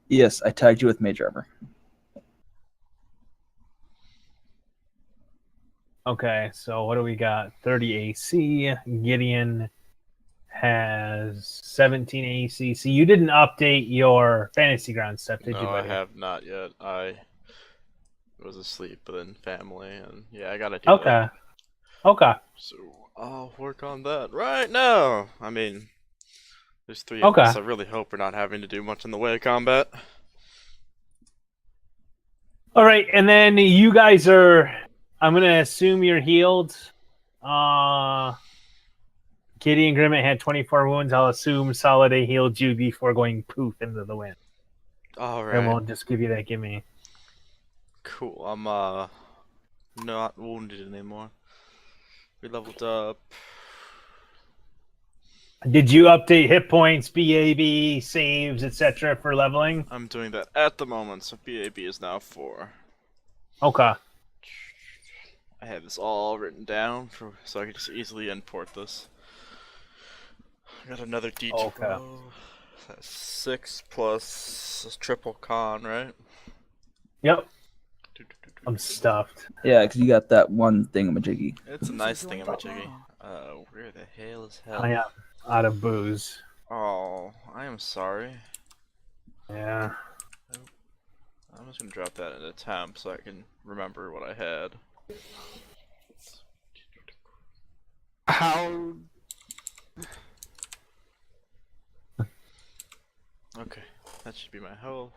Yes, I tagged you with Mage Armor. Okay, so what do we got? 30 AC. Gideon has 17 AC. So you didn't update your Fantasy Ground stuff, did you, No, I buddy? have not yet. I was asleep, but then family, and yeah, I gotta do that. Okay. So I'll work on that right now. I mean, there's three of Okay. us. I really hope we're not having to do much in the way of combat. All right, and then you guys are. I'm gonna assume you're healed. Gideon Grimmett had 24 wounds. I'll assume Soliday healed you before going poof into the wind. All And right. we'll just give you that gimme. Cool. I'm not wounded anymore. We leveled up. Did you update hit points, BAB, saves, etc. for leveling? I'm doing that at the moment, so BAB is now 4. Okay. I have this all written down so I can just easily import this. I got another D12. Okay. That's 6 plus triple con, right? Yep. I'm stuffed. Yeah, because you got that one thingamajiggy. It's a nice thingamajiggy. Where the hell is hell? I am out of booze. Oh, I am sorry. Yeah. I'm just gonna drop that in a temp so I can remember what I had. How? Okay, that should be my health.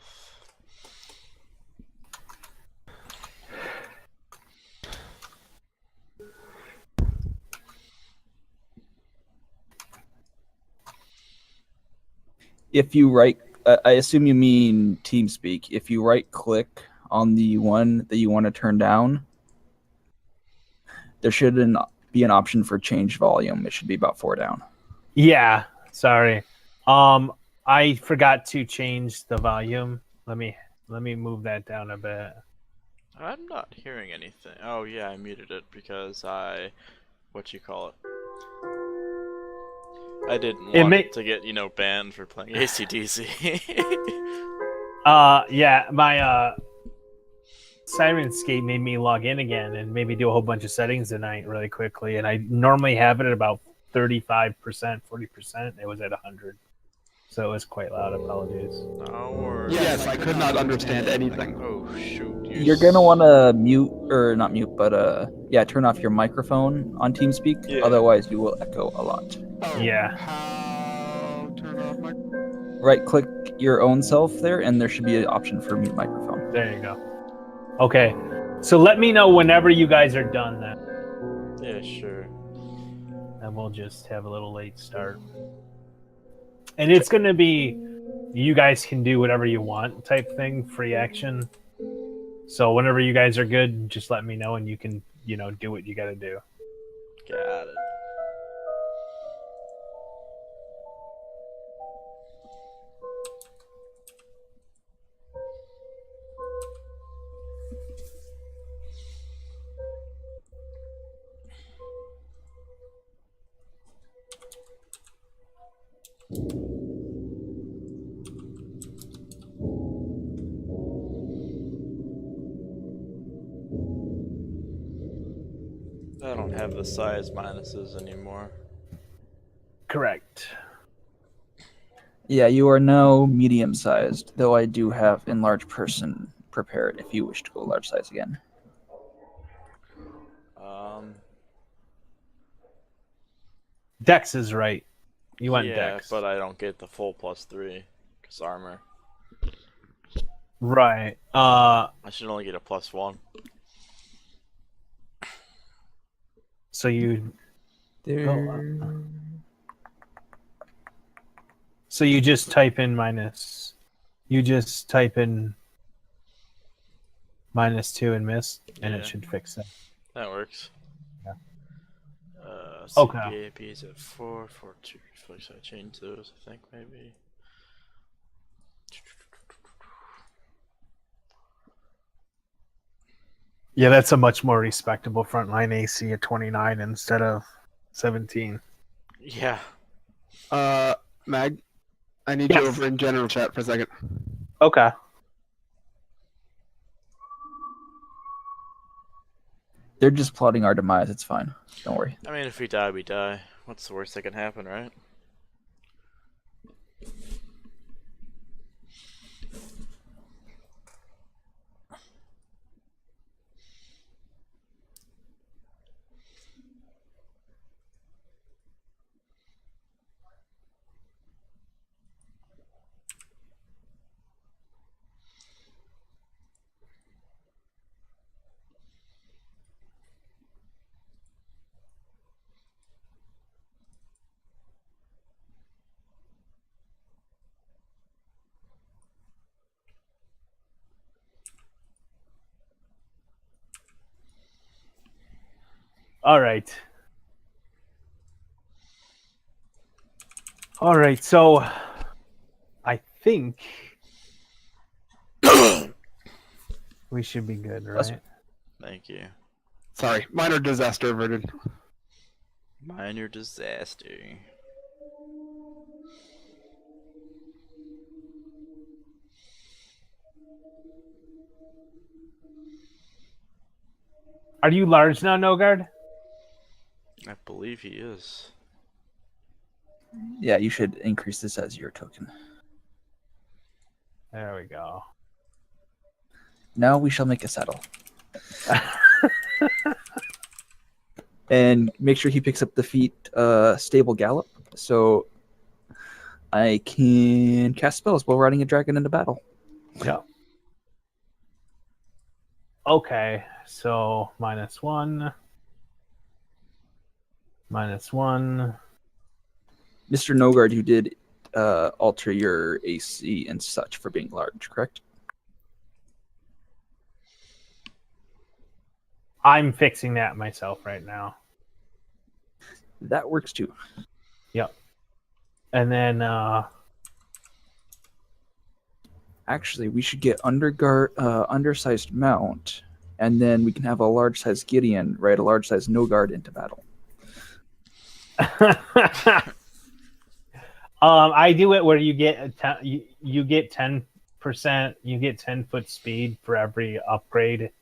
If you I assume you mean TeamSpeak. If you right click on the one that you want to turn down, there shouldn't be an option for change volume. It should be about 4 down. Yeah. Sorry. I forgot to change the volume. Let me move that down a bit. I'm not hearing anything. Oh yeah, I muted it because I I didn't want to get, banned for playing AC/DC. Yeah, my Sirenscape made me log in again and maybe do a whole bunch of settings tonight really quickly, and I normally have it at about 35%, 40%. It was at 100. So it was quite loud. Apologies. Yes, I could not understand anything. Oh shoot! You're gonna want to mute, or not mute, but turn off your microphone on TeamSpeak. Yeah. Otherwise, you will echo a lot. Oh, Yeah. How turn off my? Right-click your own self there, and there should be an option for mute microphone. There you go. Okay, so let me know whenever you guys are done then. Yeah, sure. And we'll just have a little late start. And it's going to be, you guys can do whatever you want type thing, free action. So whenever you guys are good, just let me know and you can, do what you got to do. Got it. I don't have the size minuses anymore. Correct. Yeah, you are now medium-sized, though I do have enlarge person prepared if you wish to go large size again. Dex is right. You want Dex. Yeah, but I don't get the full +3 because armor. Right. I should only get a +1. So you. So you just type in minus. You just type in -2 and miss, and it should fix it. That works. Yeah. Okay. BAB is at 4, 4, 2. I feel like I changed those, I think, maybe. Yeah, that's a much more respectable frontline AC at 29 instead of 17. Yeah. Mag, I need you over in general chat for a second. Okay. They're just plotting our demise. It's fine. Don't worry. I mean, if we die, we die. What's the worst that can happen, right? All right. All right. So, I think we should be good, right? Thank you. Sorry, minor disaster averted. Minor disaster. Are you large now, Nogard? I believe he is. Yeah, you should increase this as your token. There we go. Now we shall make a saddle. And make sure he picks up the feat Stable Gallop, so I can cast spells while riding a dragon into battle. Yeah. Okay, so -1. -1. Mr. Nogard, you did alter your AC and such for being large, correct? I'm fixing that myself right now. That works too. Yep. And then Actually, we should get undersized mount, and then we can have a large-sized Gideon ride a large-sized Nogard into battle. I do it where you get you get 10%, you get 10-foot speed for every upgrade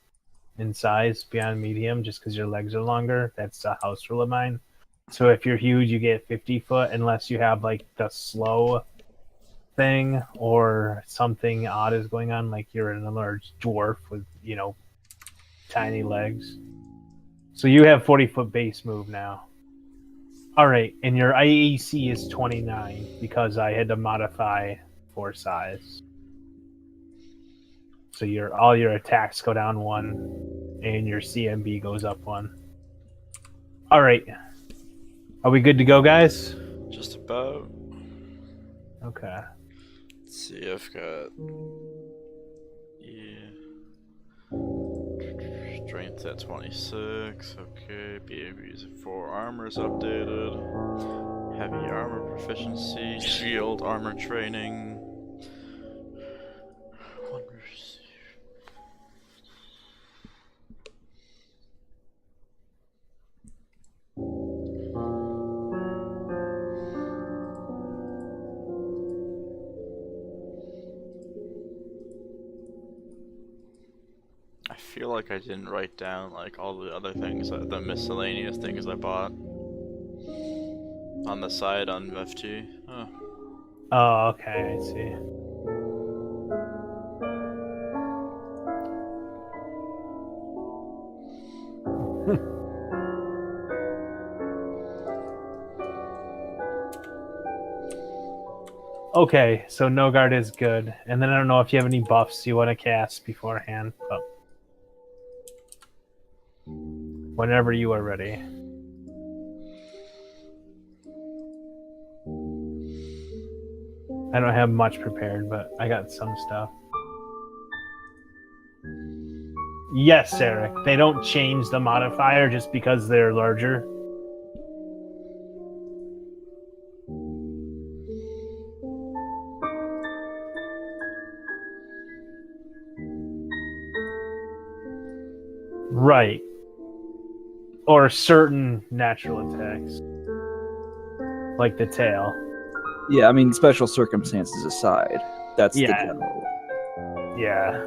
in size beyond medium, just because your legs are longer. That's a house rule of mine. So if you're huge, you get 50 foot, unless you have like the slow thing or something odd is going on, like you're in a large dwarf with, you know, tiny legs. So you have 40-foot base move now. All right, and your IAC is 29 because I had to modify for size. So all your attacks go down 1, and your CMB goes up 1. All right, are we good to go, guys? Just about. Okay. Let's see, I've got. Yeah. Strength at 26. Okay. BAB's at 4. Armor's updated. Heavy armor proficiency. Shield armor training. I feel like I didn't write down like all the other things, the miscellaneous things I bought on the side on FT. Oh. Oh, okay, I see. Okay, so Nogard is good. And then I don't know if you have any buffs you want to cast beforehand, but whenever you are ready. I don't have much prepared, but I got some stuff. Yes, Eric. They don't change the modifier just because they're larger. Right. Or certain natural attacks. Like the tail. Yeah, I mean, special circumstances aside, that's the Yeah. general. Yeah.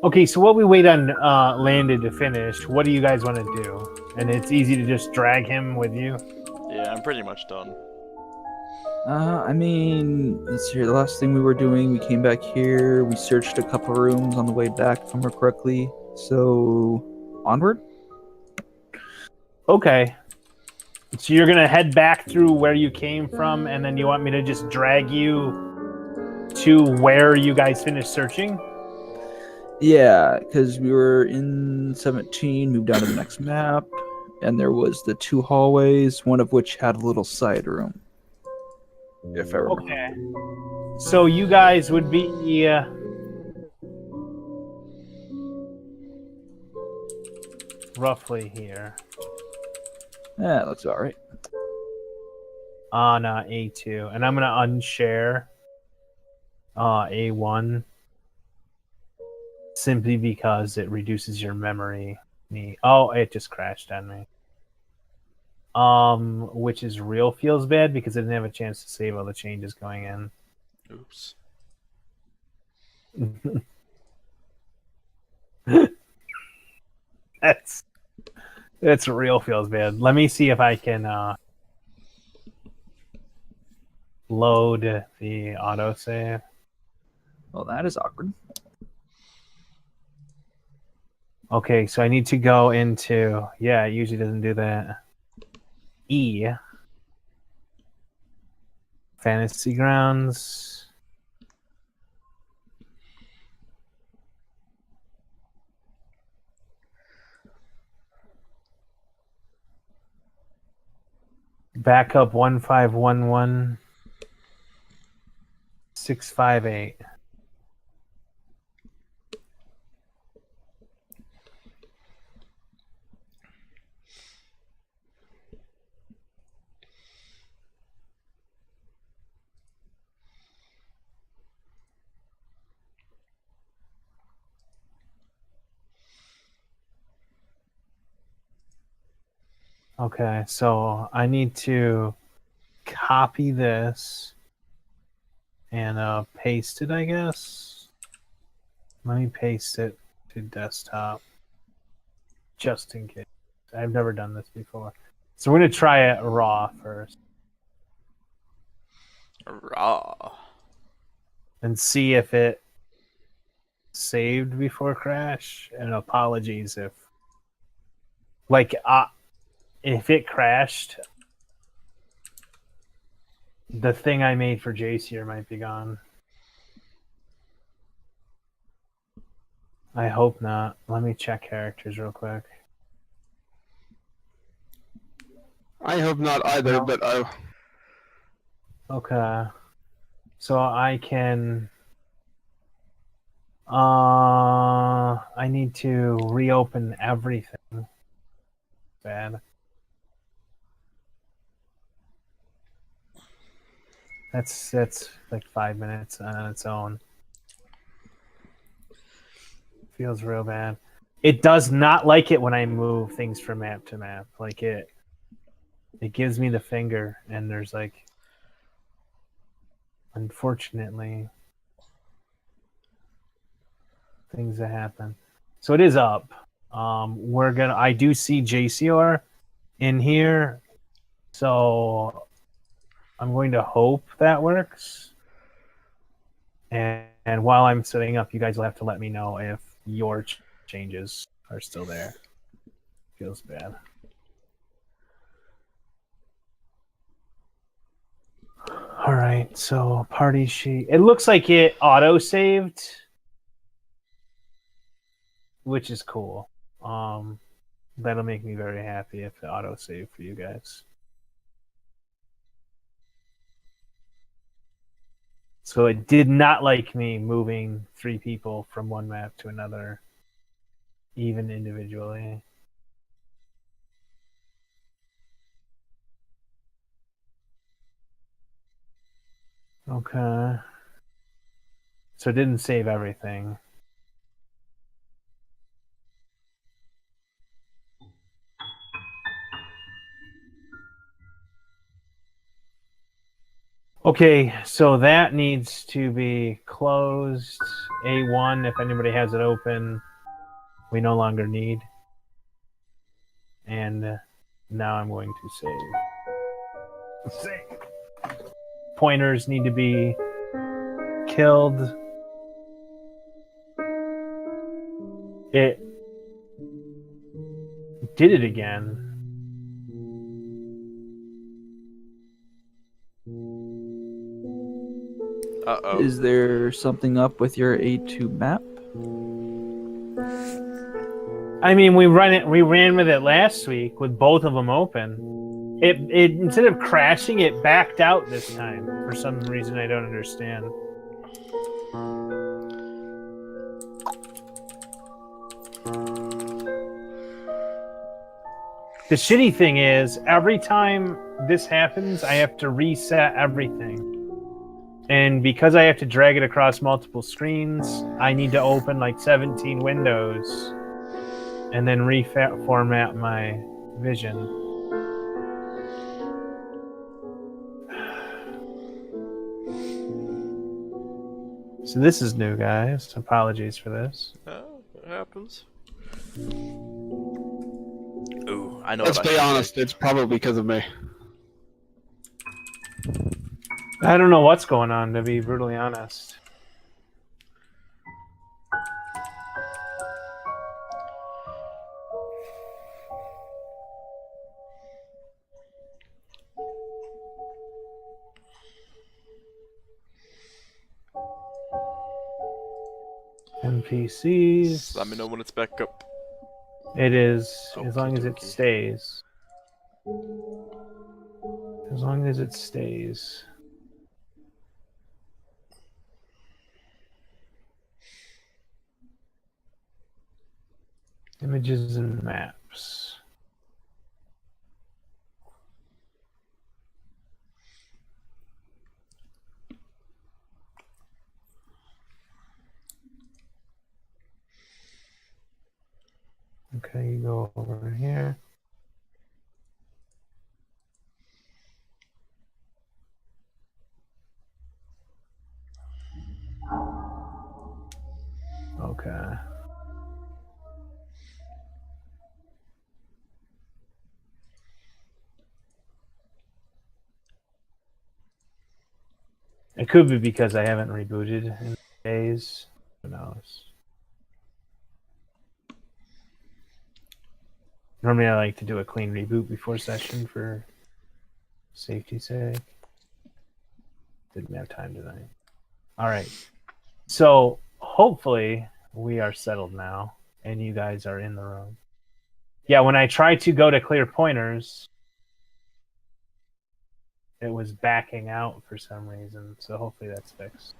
Okay, so while we wait on Landon to finish, what do you guys want to do? And it's easy to just drag him with you. Yeah, I'm pretty much done. I mean, let's see. The last thing we were doing, we came back here. We searched a couple rooms on the way back, if I remember correctly. So, onward. Okay. So you're gonna head back through where you came from, and then you want me to just drag you to where you guys finished searching? Yeah, because we were in 17, moved down to the next map, and there was the 2 hallways, one of which had a little side room. If I remember. Okay. So you guys would be roughly here. Yeah, looks about right. On A2. And I'm going to unshare A1 simply because it reduces your memory. Oh, it just crashed on me. Which is real feels bad because I didn't have a chance to save all the changes going in. Oops. That's real feels bad. Let me see if I can load the autosave. Well, that is awkward. Okay, so I need to go into it usually doesn't do that. E Fantasy Grounds. Backup 1511 658. Okay, so I need to copy this and paste it, I guess. Let me paste it to desktop just in case. I've never done this before. So we're going to try it raw first Raw. and see if it saved before crash. And apologies if it crashed, the thing I made for JCR might be gone. I hope not. Let me check characters real quick. I hope not either, No. but Okay. So I can I need to reopen everything. Bad. That's like 5 minutes on its own. Feels real bad. It does not like it when I move things from map to map. Like it gives me the finger, and there's like, unfortunately, things that happen. So it is up. I do see JCR in here, so I'm going to hope that works. And while I'm setting up, you guys will have to let me know if your changes are still there. Feels bad. All right, so party sheet. It looks like it auto-saved, which is cool. That'll make me very happy if it auto-saved for you guys. So it did not like me moving 3 people from one map to another, even individually. Okay. So it didn't save everything. Okay, so that needs to be closed. A1, if anybody has it open, we no longer need. And now I'm going to save. Pointers need to be killed. It did it again. Uh-oh. Is there something up with your A2 map? I mean, we ran with it last week with both of them open. It instead of crashing, it backed out this time for some reason I don't understand. The shitty thing is, every time this happens, I have to reset everything. And because I have to drag it across multiple screens, I need to open like 17 windows and then reformat my vision. So this is new, guys. Apologies for this. Oh, it happens. Ooh, I know. Let's what I be should honest, pick. it's probably because of me. I don't know what's going on, to be brutally honest. NPCs. Let me know when it's back up. It is, as long as it Okey-dokey. stays. As long as it stays. Images and maps. Okay, you go over here. Okay. It could be because I haven't rebooted in days. Who knows? Normally I like to do a clean reboot before session for safety's sake. Didn't have time tonight. Alright. So hopefully we are settled now and you guys are in the room. Yeah, when I tried to go to clear pointers, it was backing out for some reason. So hopefully that's fixed.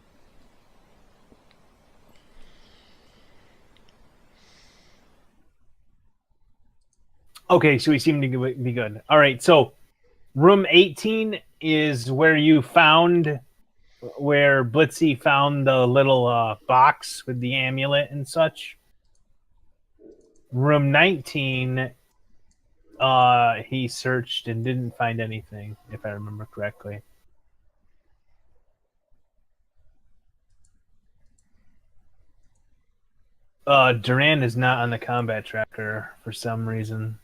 Okay, so we seem to be good. All right, so room 18 is where you found, where Blitzy found the little box with the amulet and such. Room 19, he searched and didn't find anything, if I remember correctly. Duran is not on the combat tracker for some reason.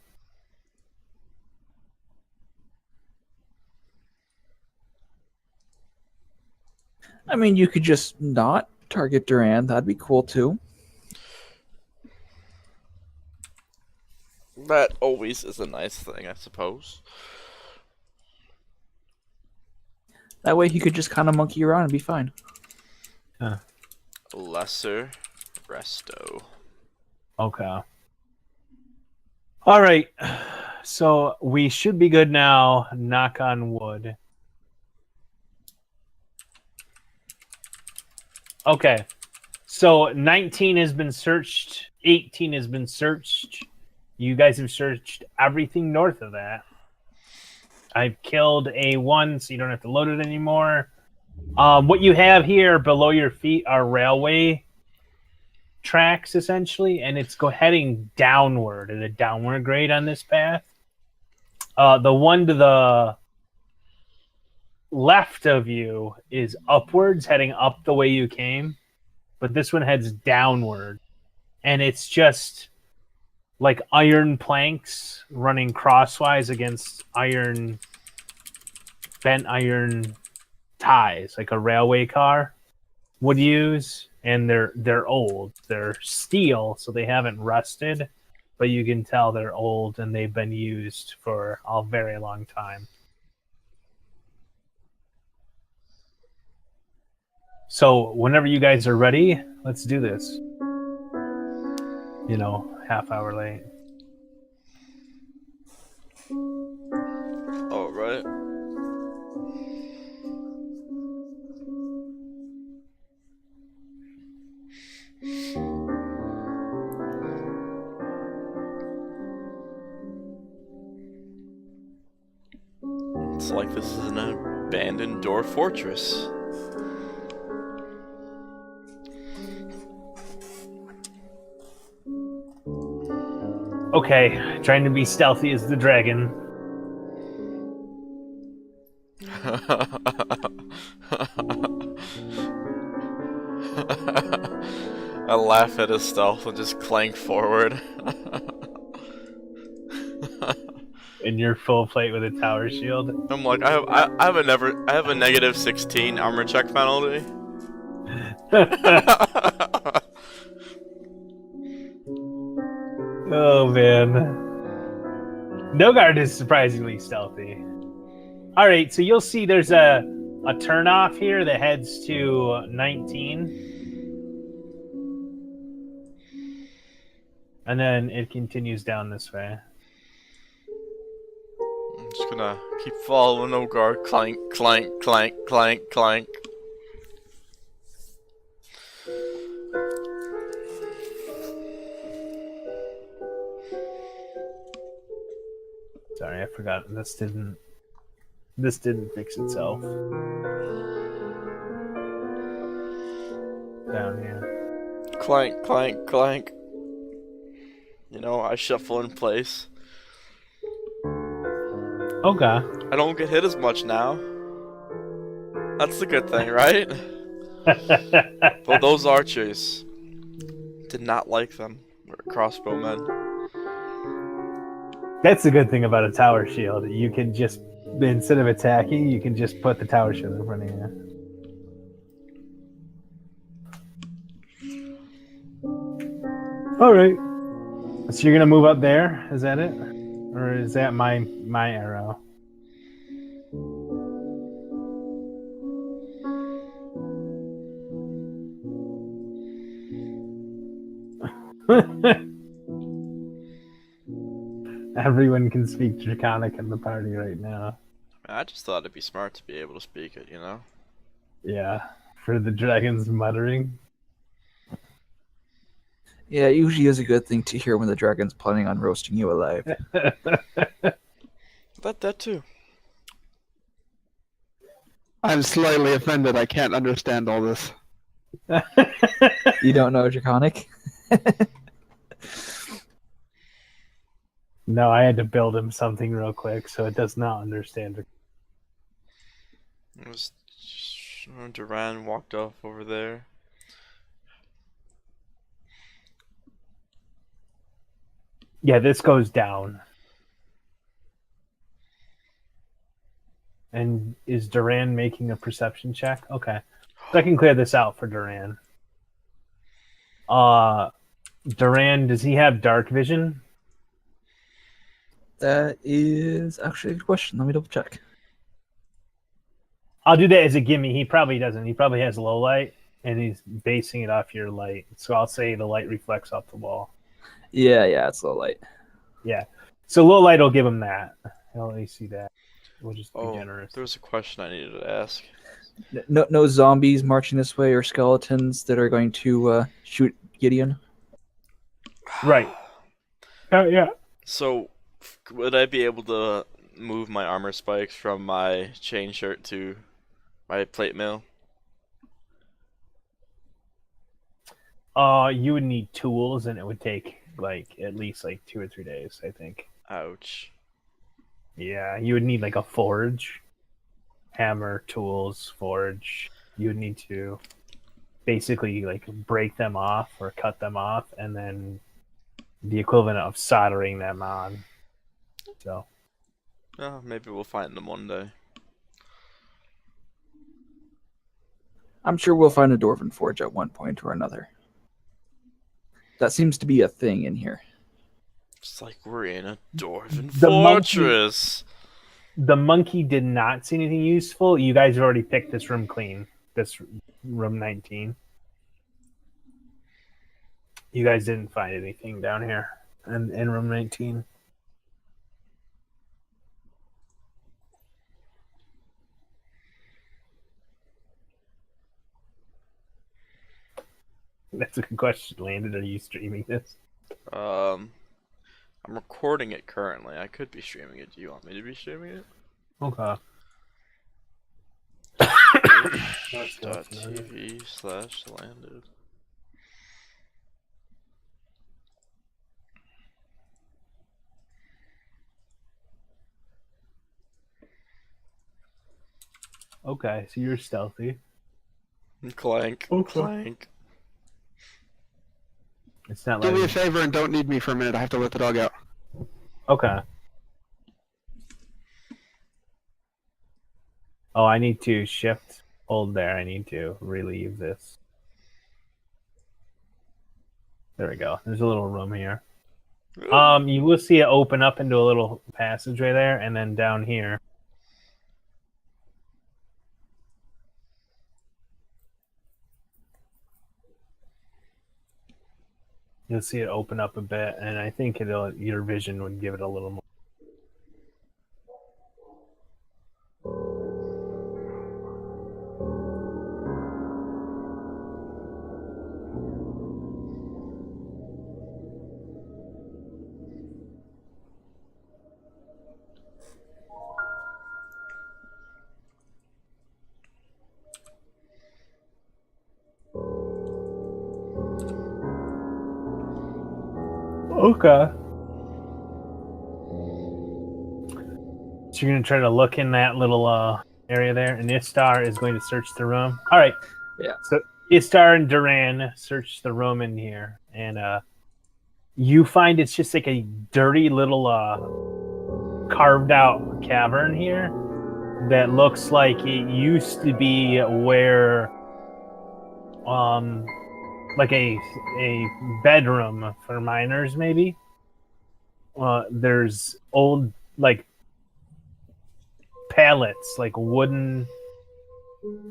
I mean, you could just not target Duran. That'd be cool too. That always is a nice thing, I suppose. That way he could just kind of monkey around and be fine. Lesser resto. Okay. All right. So we should be good now. Knock on wood. Okay. So 19 has been searched. 18 has been searched. You guys have searched everything north of that. I've killed A1, so you don't have to load it anymore. What you have here below your feet are railway tracks, essentially, and it's heading downward at a downward grade on this path. The one to the left of you is upwards, heading up the way you came, but this one heads downward, and it's just like iron planks running crosswise against bent iron ties, like a railway car would use. And they're old. They're steel, so they haven't rusted, but you can tell they're old and they've been used for a very long time. So whenever you guys are ready, let's do this. Half hour late. All right. It's like this is an abandoned door fortress. Okay, trying to be stealthy as the dragon. I laugh at his stealth and just clank forward. And you're full plate with a tower shield. I'm like, I have a negative 16 armor check penalty. Oh man. Nogard is surprisingly stealthy. Alright, so you'll see there's a turnoff here that heads to 19. And then it continues down this way. I'm just gonna keep following Nogard. Clank, clank, clank, clank, clank. Sorry, I forgot. This didn't fix itself. Down here. Clank, clank, clank. I shuffle in place. Okay. I don't get hit as much now. That's the good thing, right? But those archers did not like them. They're crossbowmen. That's the good thing about a tower shield. You can just, instead of attacking, you can just put the tower shield in front of you. Alright. So you're gonna move up there? Is that it? Or is that my arrow? Everyone can speak Draconic in the party right now. I just thought it'd be smart to be able to speak it, Yeah, for the dragon's muttering. Yeah, it usually is a good thing to hear when the dragon's planning on roasting you alive. That too. I'm slightly offended. I can't understand all this. You don't know Draconic? No, I had to build him something real quick, so it does not understand. Duran walked off over there. Yeah, this goes down. And is Duran making a perception check? Okay. So I can clear this out for Duran. Duran, does he have dark vision? That is actually a good question. Let me double check. I'll do that as a gimme. He probably doesn't. He probably has low light, and he's basing it off your light. So I'll say the light reflects off the wall. Yeah, it's low light. Yeah. So low light will give him that. He'll at least see that. We'll just be generous. There was a question I needed to ask. No zombies marching this way or skeletons that are going to shoot Gideon. Right. Yeah. So, would I be able to move my armor spikes from my chain shirt to my plate mail? You would need tools, and it would take like at least like 2 or 3 days, I think. Ouch. Yeah, you would need like a forge, hammer, tools, forge. You would need to basically like break them off or cut them off, and then the equivalent of soldering them on. So Oh, maybe we'll find them one day. I'm sure we'll find a Dwarven forge at one point or another. That seems to be a thing in here. It's like we're in a dwarven The fortress. the monkey did not see anything useful. You guys have already picked this room clean. This room 19. You guys didn't find anything down here in room 19. That's a good question, Landon. Are you streaming this? I'm recording it currently. I could be streaming it. Do you want me to be streaming it? Okay. TV/landed. Okay, so you're stealthy. Clank. Okay. Clank. It's not Do me a like favor and don't need me for a minute. I have to let the dog out. okay. Oh, I need to shift hold there. I need to relieve this. There we go. There's a little room here. You will see it open up into a little passageway there, and then down here. You'll see it open up a bit, and I think your vision would give it a little more. Okay. So you're gonna try to look in that little area there, and Istar is going to search the room. All right. Yeah. So Istar and Duran search the room in here, and you find it's just like a dirty little carved out cavern here that looks like it used to be where like a bedroom for miners, maybe. There's old like pallets, like wooden,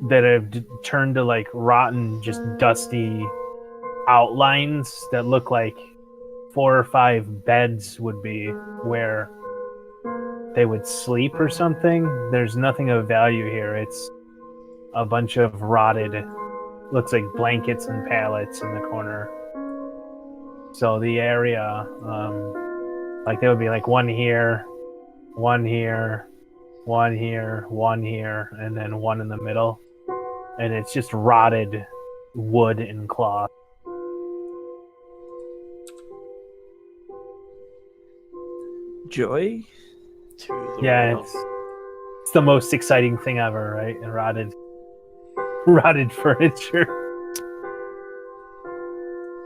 that have turned to like rotten, just dusty outlines that look like 4 or 5 beds would be where they would sleep or something. There's nothing of value here. It's a bunch of rotted, looks like blankets and pallets in the corner. So the area, like there would be like one here, one here, one here, one here, and then one in the middle. And it's just rotted wood and cloth. Joy? To the Yeah, world. it's the most exciting thing ever, right? And rotted furniture.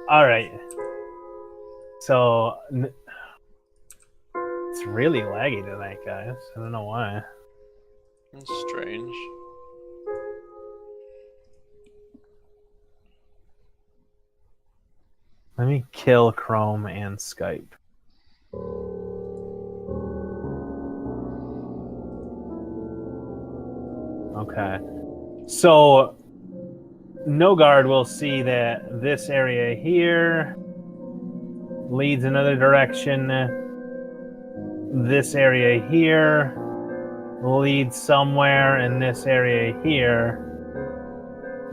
All right. So it's really laggy tonight, guys. I don't know why. That's strange. Let me kill Chrome and Skype. Okay. So Nogard will see that this area here leads another direction. This area here leads somewhere, and this area here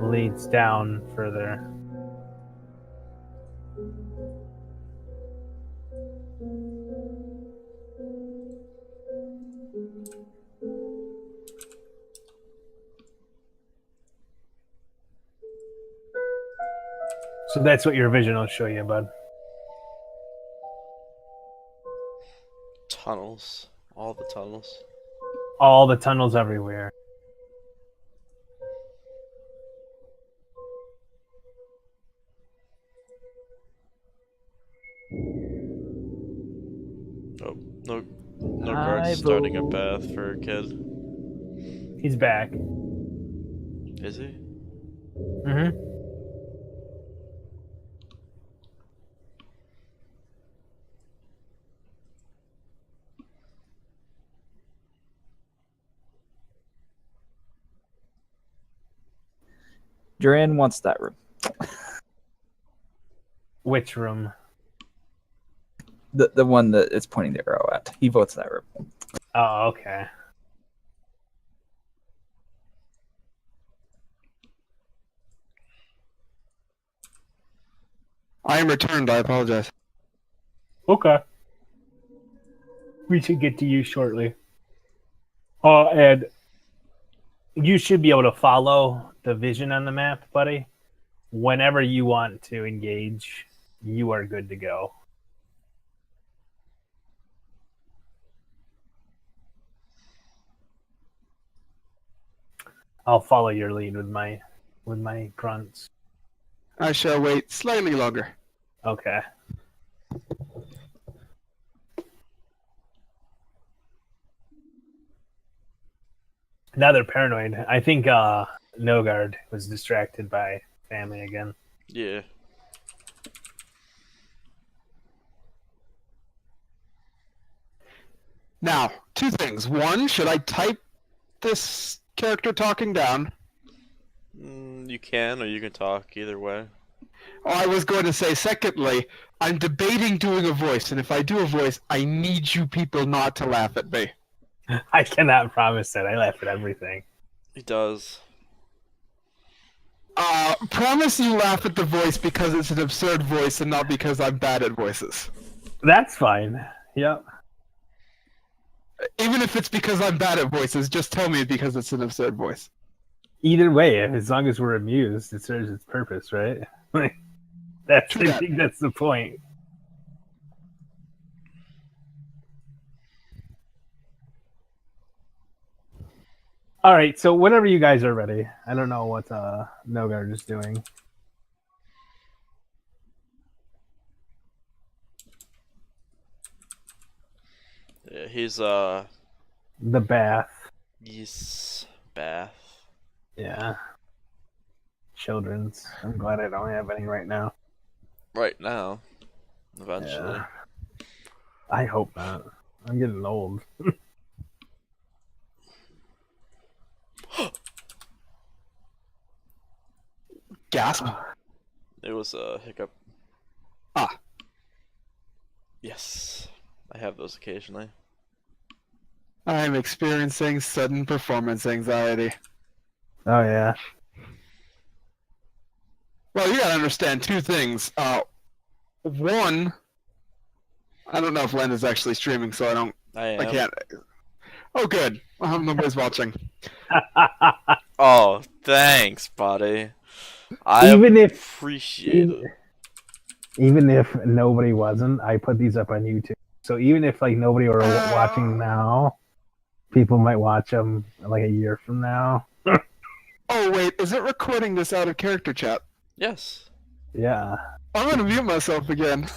leads down further. So that's what your vision will show you, bud. Tunnels. All the tunnels. All the tunnels everywhere. Oh, no guards starting a bath for a kid. He's back. Is he? Mm-hmm. Duran wants that room. Which room? The one that it's pointing the arrow at. He votes that room. Oh, okay. I am returned. I apologize. Okay. We should get to you shortly. And you should be able to follow the vision on the map, buddy. Whenever you want to engage, you are good to go. I'll follow your lead with my grunts. I shall wait slightly longer. Okay. Now they're paranoid. I think Nogard was distracted by family again. Yeah. Now, two things. One, should I type this character talking down? You can, or you can talk either way. Oh, I was going to say, secondly, I'm debating doing a voice, and if I do a voice, I need you people not to laugh at me. I cannot promise that. I laugh at everything. He does. Promise you laugh at the voice because it's an absurd voice and not because I'm bad at voices. That's fine. Yep. Even if it's because I'm bad at voices, just tell me because it's an absurd voice. Either way, as long as we're amused, it serves its purpose, right? That's I think that's the point. All right, so whenever you guys are ready, I don't know what Nogard is doing. Yeah, he's The bath. Yes, bath. Yeah. Children's. I'm glad I don't have any right now. Right now. Eventually. Yeah. I hope not. I'm getting old. Gasp. It was a hiccup. Ah. Yes. I have those occasionally. I'm experiencing sudden performance anxiety. Oh, yeah. Well, you gotta understand two things. One, I don't know if Len is actually streaming, so I can't. Oh, good. Nobody's watching. Oh, thanks, buddy. I appreciate it. Even if nobody wasn't, I put these up on YouTube. So even if like nobody were watching now, people might watch them like a year from now. Oh wait, is it recording this out of character chat? Yes. Yeah. I'm gonna mute myself again.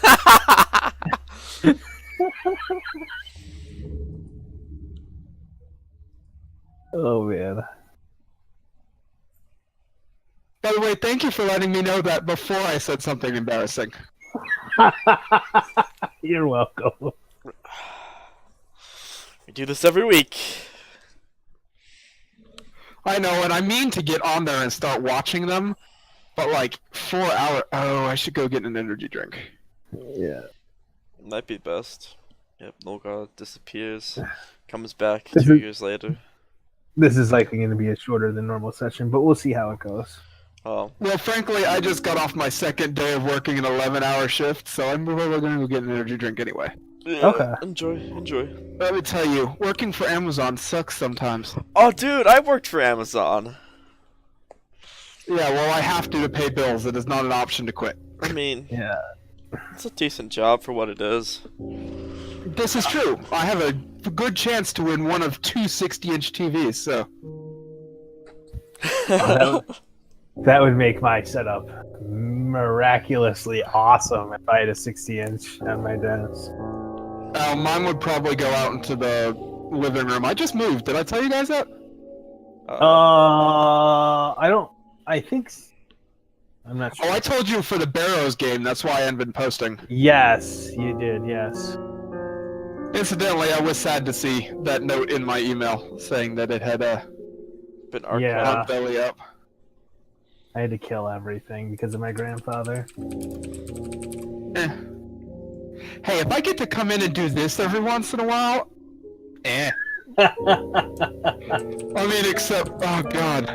Oh man. By the way, thank you for letting me know that before I said something embarrassing. You're welcome. We do this every week. I know, and I mean to get on there and start watching them, but like 4 hours. Oh, I should go get an energy drink. Yeah. Might be best. Yep, Nogard disappears, comes back This 2 is- years later. This is likely going to be a shorter than normal session, but we'll see how it goes. Oh. Well, frankly, I just got off my second day of working an 11-hour shift, so I'm probably going to go get an energy drink anyway. Yeah, Okay. Enjoy. Let me tell you, working for Amazon sucks sometimes. Oh, dude, I worked for Amazon. Yeah, well, I have to pay bills. It is not an option to quit. I mean, Yeah. it's a decent job for what it is. This is true. I have a good chance to win one of two 60-inch TVs, so... That would make my setup miraculously awesome if I had a 60-inch on my desk. Mine would probably go out into the living room. I just moved. Did I tell you guys that? I think. I'm not sure. Oh, I told you for the Barrows game. That's why I hadn't been posting. Yes, you did. Yes. Incidentally, I was sad to see that note in my email saying that it had Been archived. Yeah. belly up. I had to kill everything because of my grandfather. Eh. Hey, if I get to come in and do this every once in a while, I mean, except, oh god.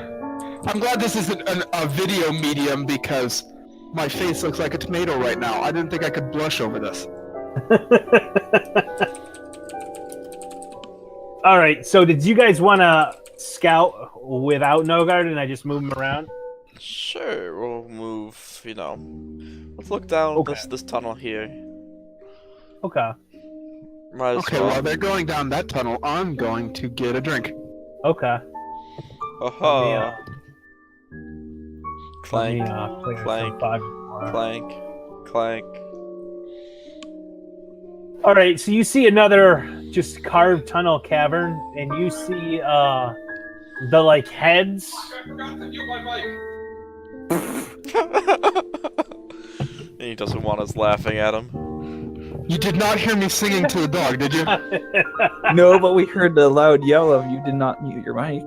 I'm glad this isn't a video medium because my face looks like a tomato right now. I didn't think I could blush over this. All right. So, did you guys want to scout without Nogard and I just move him around? Sure, we'll move, Let's look down this tunnel here. Okay. Might as Okay, well. while they're going down that tunnel, I'm going to get a drink. Okay. Aha. Let me, Clank, clear clank, some fog more. clank, clank. All right, so you see another just carved tunnel cavern, and you see the like heads. I forgot to mute my mic. And he doesn't want us laughing at him. You did not hear me singing to the dog, did you? No, but we heard the loud yell of you did not mute your mic.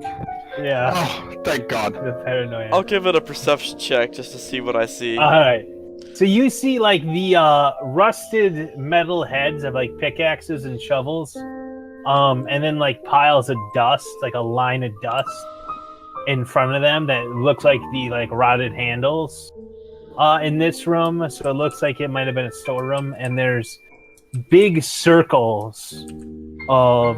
Yeah, Oh, thank God. the paranoia. I'll give it a perception check just to see what I see. All right. So you see like the rusted metal heads of like pickaxes and shovels, and then like piles of dust, like a line of dust in front of them that looks like the like rotted handles in this room. So it looks like it might have been a storeroom, and there's big circles of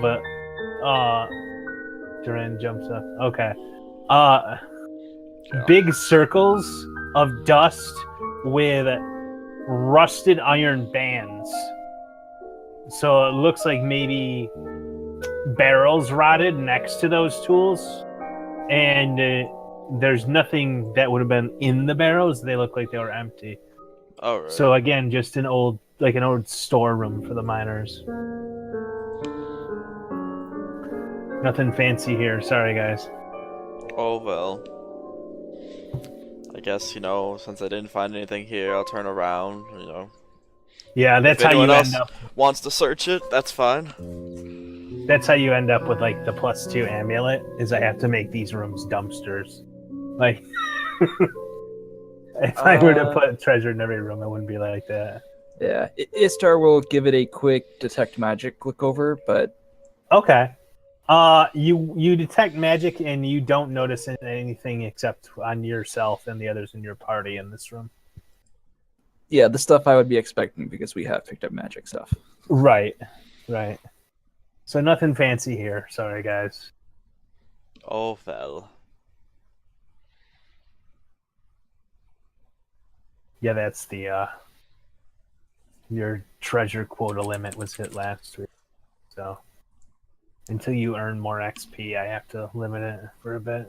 Duran jumps up. Okay. Big circles of dust with rusted iron bands. So it looks like maybe barrels rotted next to those tools. And there's nothing that would have been in the barrels. They look like they were empty. Alright. So again, just an old storeroom for the miners. Nothing fancy here. Sorry, guys. Oh well. I guess, since I didn't find anything here, I'll turn around, Yeah, that's If how you anyone end else up. wants to search it, that's fine. That's how you end up with like the +2 amulet. Is I have to make these rooms dumpsters. Like, if I were to put treasure in every room, it wouldn't be like that. Yeah, Istar will give it a quick detect magic look over, but Okay. You detect magic and you don't notice anything except on yourself and the others in your party in this room. yeah, the stuff I would be expecting because we have picked up magic stuff. Right. So nothing fancy here. Sorry, guys. Oh well. Yeah, that's the your treasure quota limit was hit last week. So until you earn more XP, I have to limit it for a bit.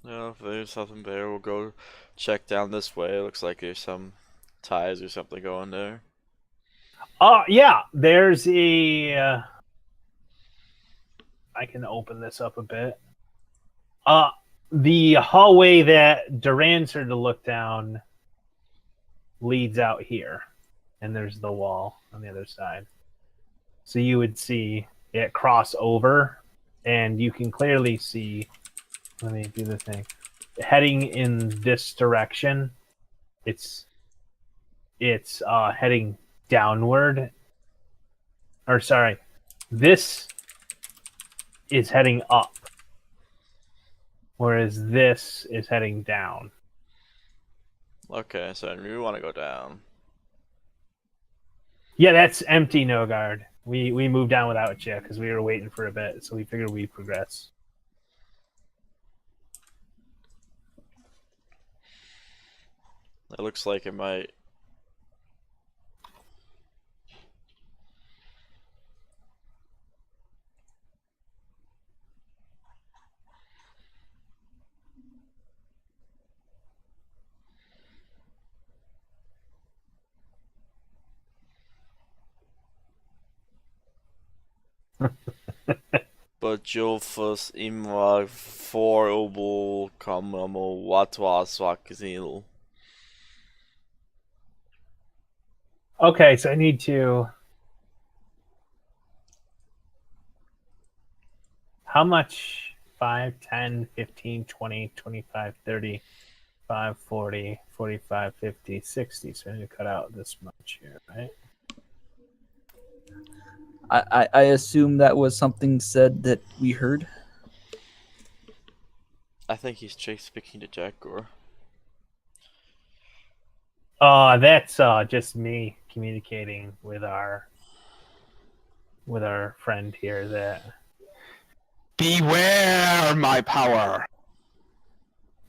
Yeah, if there's something there, we'll go check down this way. It looks like there's some ties or something going there. Yeah, there's a I can open this up a bit. The hallway that Duran started to look down leads out here, and there's the wall on the other side. So you would see it cross over, and you can clearly see. Let me do the thing. Heading in this direction, it's heading downward. Or sorry, this is heading up, whereas this is heading down. Okay, so we want to go down. Yeah, that's empty, no guard. We moved down without you because we were waiting for a bit, so we figured we'd progress. It looks like it might. Bajulfus imwa for obul kamamo watwa swakzil. Okay, so I need to. How much? 5, 10, 15, 20, 25, 30, 5, 40, 45, 50, 60. So I need to cut out this much here, right? I assume that was something said that we heard. I think he's speaking to Jack Gore. That's just me communicating with our friend here. That beware my power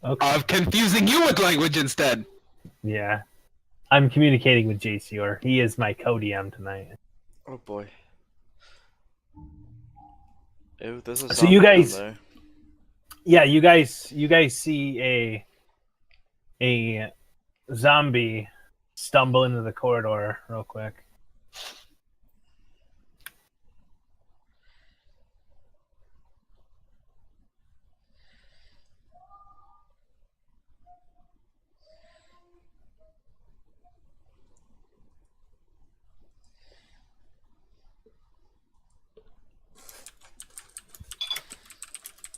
of confusing you with language instead. Yeah, I'm communicating with JCR. He is my co-DM tonight. Oh boy. Ew, this is so you guys, there. Yeah, you guys see a zombie stumble into the corridor real quick.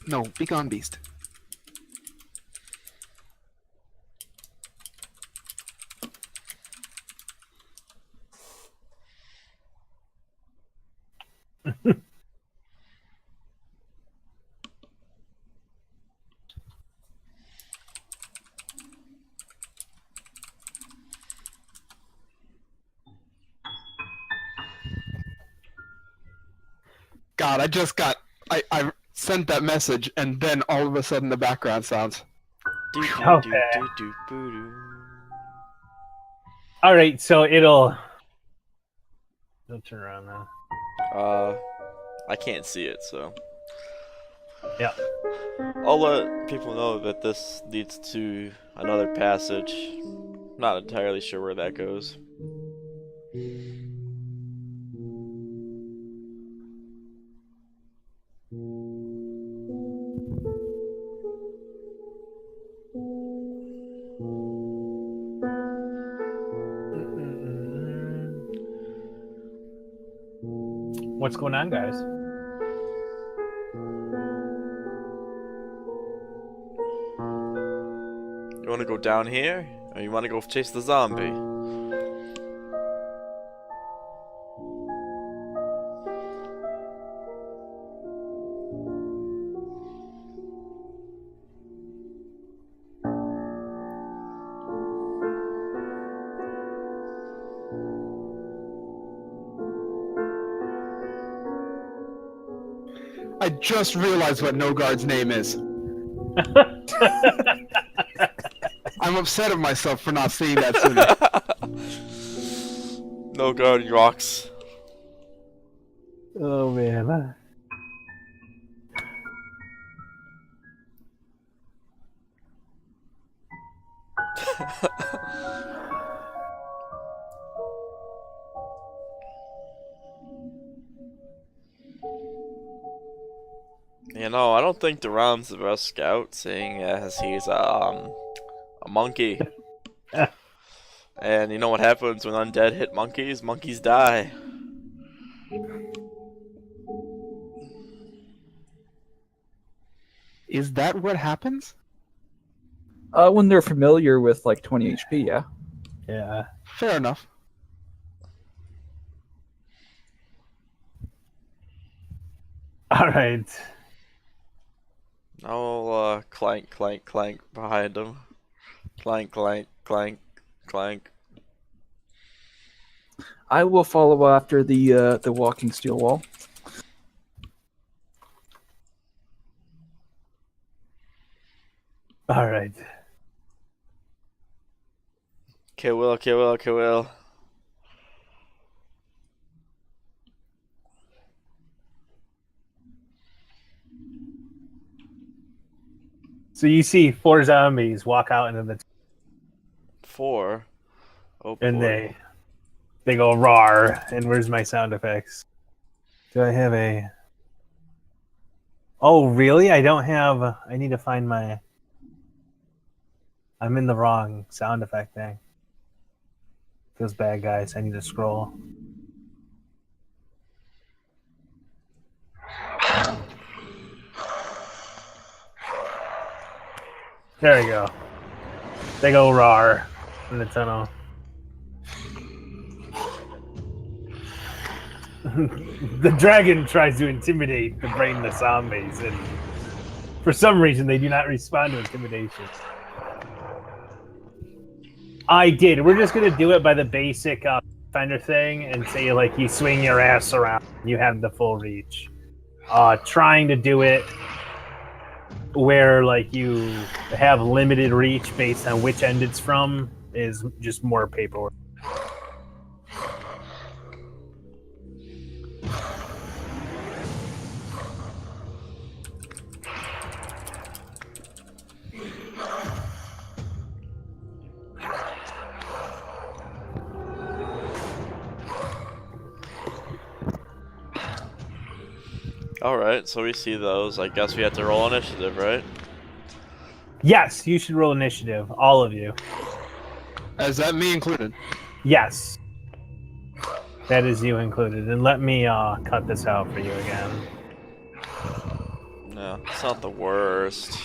No, be gone, beast. God, I sent that message, and then all of a sudden the background sounds. Okay. All right, so it'll turn around now. I can't see it, so. Yeah. I'll let people know that this leads to another passage. Not entirely sure where that goes. What's going on, guys? You want to go down here, or you want to go chase the zombie? I just realized what No Guard's name is. I'm upset at myself for not seeing that sooner. No Guard rocks. Oh man. You know, I don't think Duran's the best scout, seeing as he's a monkey. And you know what happens when undead hit monkeys? Monkeys die. Is that what happens? When they're familiar with like 20 HP, yeah. Yeah. Fair enough. All right. I'll clank, clank, clank behind him. Clank, clank, clank, clank. I will follow after the walking steel wall. All right. Will. So you see 4 zombies walk out into the 4. Oh, and boy. they go roar. And where's my sound effects? Do I have a? Oh, really? I don't have. I need to find my. I'm in the wrong sound effect thing. Feels bad, guys. I need to scroll. There we go. They go roar in the tunnel. The dragon tries to intimidate the brainless zombies, and for some reason they do not respond to intimidation. I did. We're just gonna do it by the basic defender thing and say like you swing your ass around, you have the full reach. Trying to do it where like you have limited reach based on which end it's from is just more paperwork. Alright, so we see those. I guess we have to roll initiative, right? Yes, you should roll initiative, all of you. Is that me included? Yes. That is you included. And let me cut this out for you again. No, it's not the worst.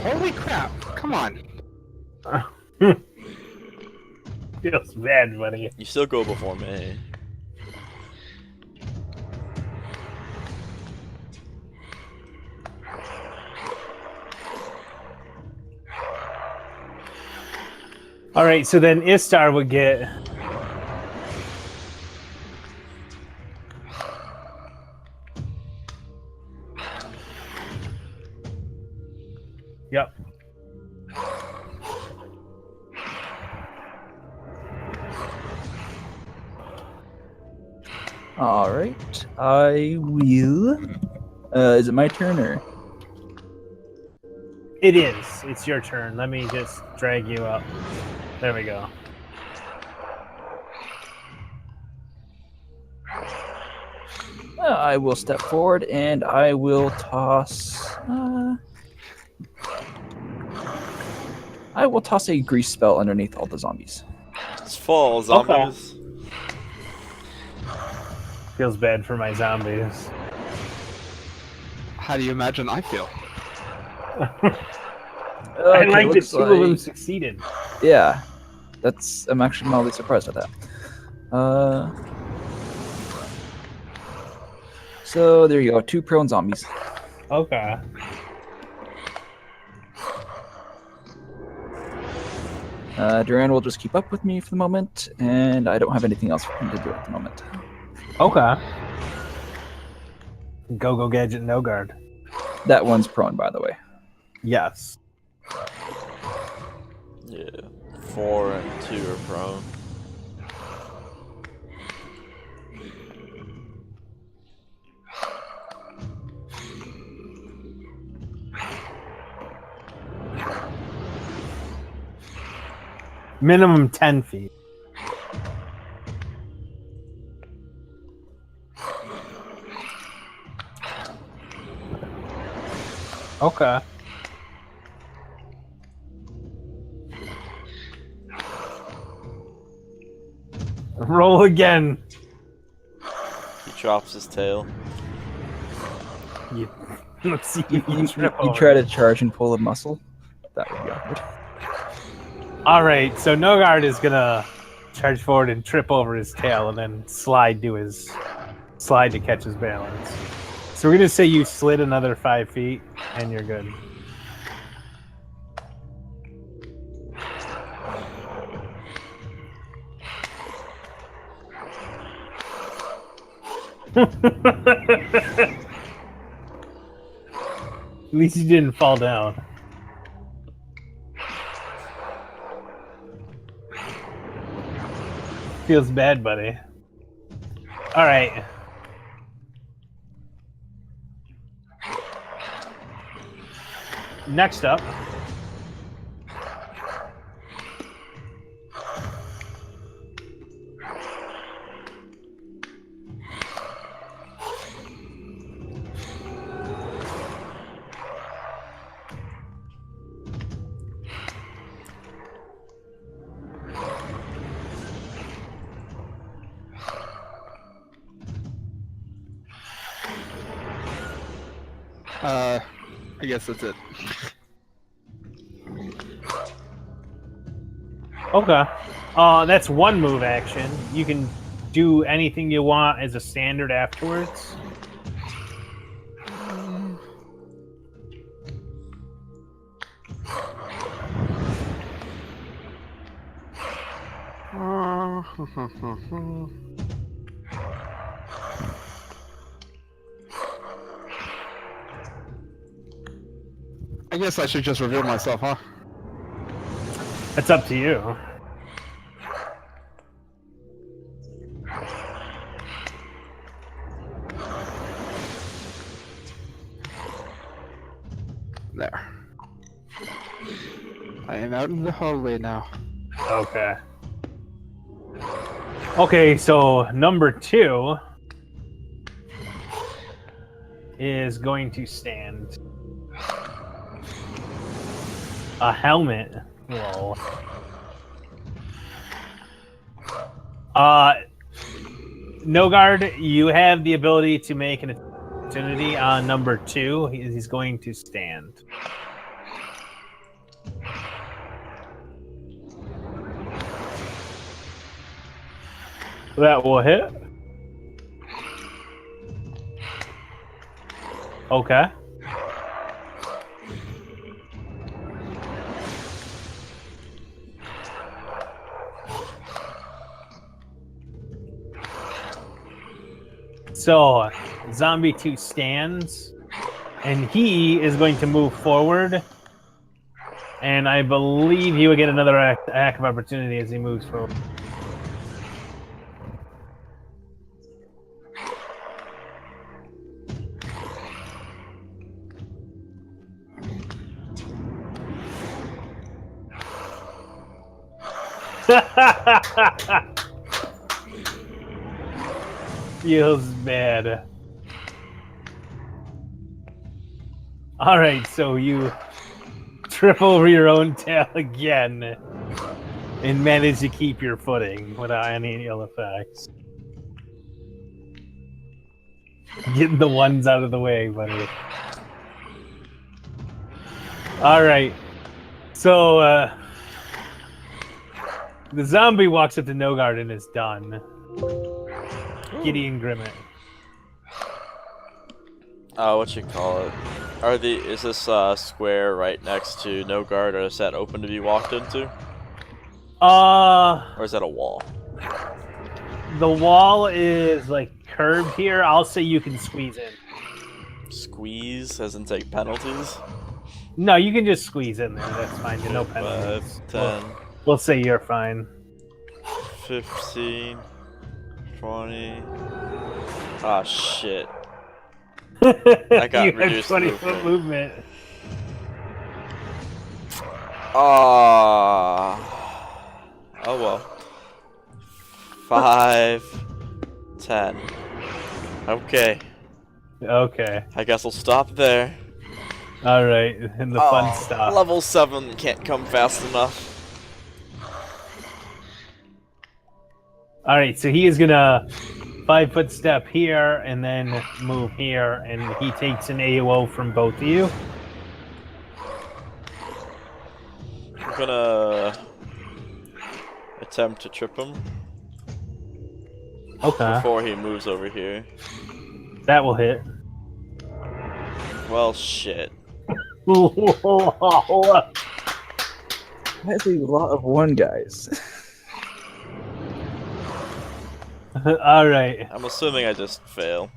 Holy crap! Come on. Feels bad, buddy. You still go before me. All right, so then Istar would get. Yep. All right, I will. Is it my turn or? It is. It's your turn. Let me just drag you up. There we go. I will step forward and I will toss. I will toss a grease spell underneath all the zombies. It's full of zombies. Feels bad for my zombies. How do you imagine I feel? I like that two of them succeeded. Yeah, I'm actually mildly surprised at that. So there you go, 2 prone zombies. Okay. Duran will just keep up with me for the moment, and I don't have anything else for him to do at the moment. Okay. Go gadget, no guard. That one's prone, by the way. Yes. Yeah. 4 and 2 are prone. Minimum 10 feet. Okay. Roll again. He drops his tail. Let's see. You try to charge and pull a muscle. That would be awkward. All right, so Nogard is gonna charge forward and trip over his tail, and then slide to catch his balance. So we're gonna say you slid another 5 feet, and you're good. At least you didn't fall down. Feels bad, buddy. All right. Next up. I guess that's it. Okay. That's one move action. You can do anything you want as a standard afterwards. I guess I should just reveal myself, huh? It's up to you. There. I am out in the hallway now. Okay. Okay, so number 2 is going to stand. A helmet. Whoa. Nogard, you have the ability to make an opportunity on number 2. He's going to stand. That will hit. Okay. So, Zombie 2 stands, and he is going to move forward. And I believe he will get another act of opportunity as he moves forward. Feels bad. Alright, so you trip over your own tail again and manage to keep your footing without any ill effects. Getting the ones out of the way, buddy. Alright. So, the zombie walks up to Nogard and is done. Gideon Grimmett. What you call it? Is this square right next to Nogard, or is that open to be walked into? Or is that a wall? The wall is like curved here. I'll say you can squeeze in. Squeeze, as in take penalties? No, you can just squeeze in there. That's fine. No penalties. 5, 10. We'll say you're fine. 15, 20. Ah, shit. I got you reduced have 20-foot movement. Oh well. 5, 10. Okay. Okay. I guess I'll stop there. All right, and the fun stuff. Level 7 can't come fast enough. All right, so he is gonna 5-foot step here and then move here, and he takes an AOO from both of you. I'm gonna attempt to trip him Okay. before he moves over here. That will hit. Well, shit. That's a lot of one, guys. All right. I'm assuming I just fail.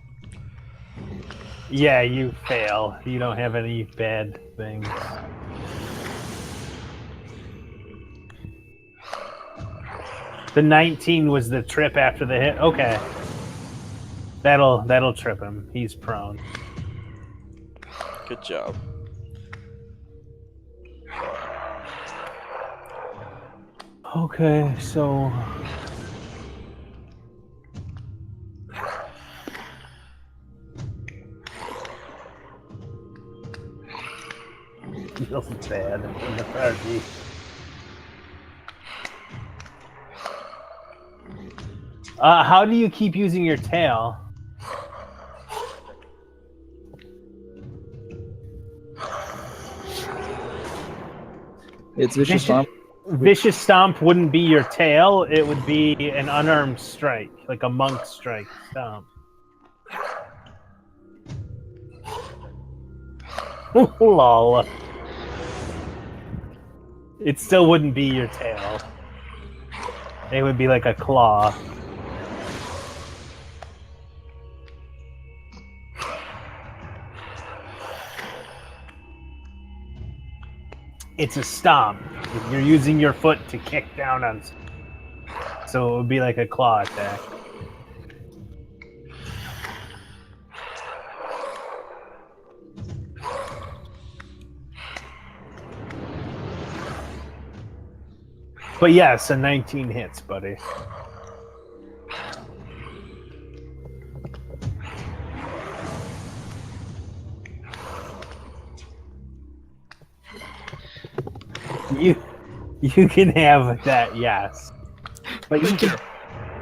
Yeah, you fail. You don't have any bad things. The 19 was the trip after the hit. Okay. That'll trip him. He's prone. Good job. Okay, so feels bad in the party. How do you keep using your tail? It's Vicious Stomp. Vicious Stomp wouldn't be your tail, it would be an unarmed strike, like a monk strike stomp. Lol. It still wouldn't be your tail. It would be like a claw. It's a stomp. You're using your foot to kick down on, so it would be like a claw attack. But yes, a 19 hits, buddy. You can have that, yes. But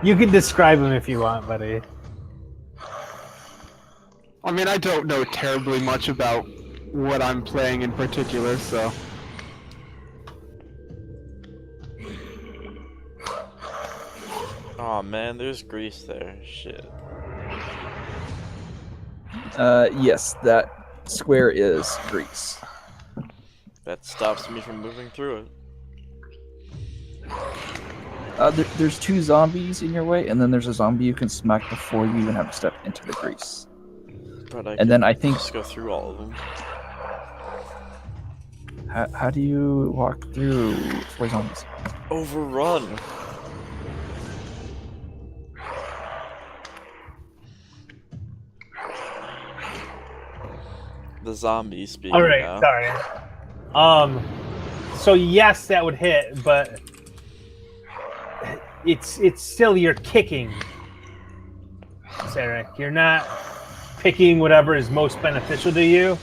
you can describe him if you want, buddy. I mean, I don't know terribly much about what I'm playing in particular, so... Oh man, there's grease there. Shit. Yes, that square is grease. That stops me from moving through it. There's two zombies in your way, and then there's a zombie you can smack before you even have to step into the grease. But And then I think, just go through all of them. how do you walk through 4 zombies? Overrun. The zombie speaking. All right, now. sorry. So yes, that would hit, but it's still you're kicking, Sarek. You're not picking whatever is most beneficial to you.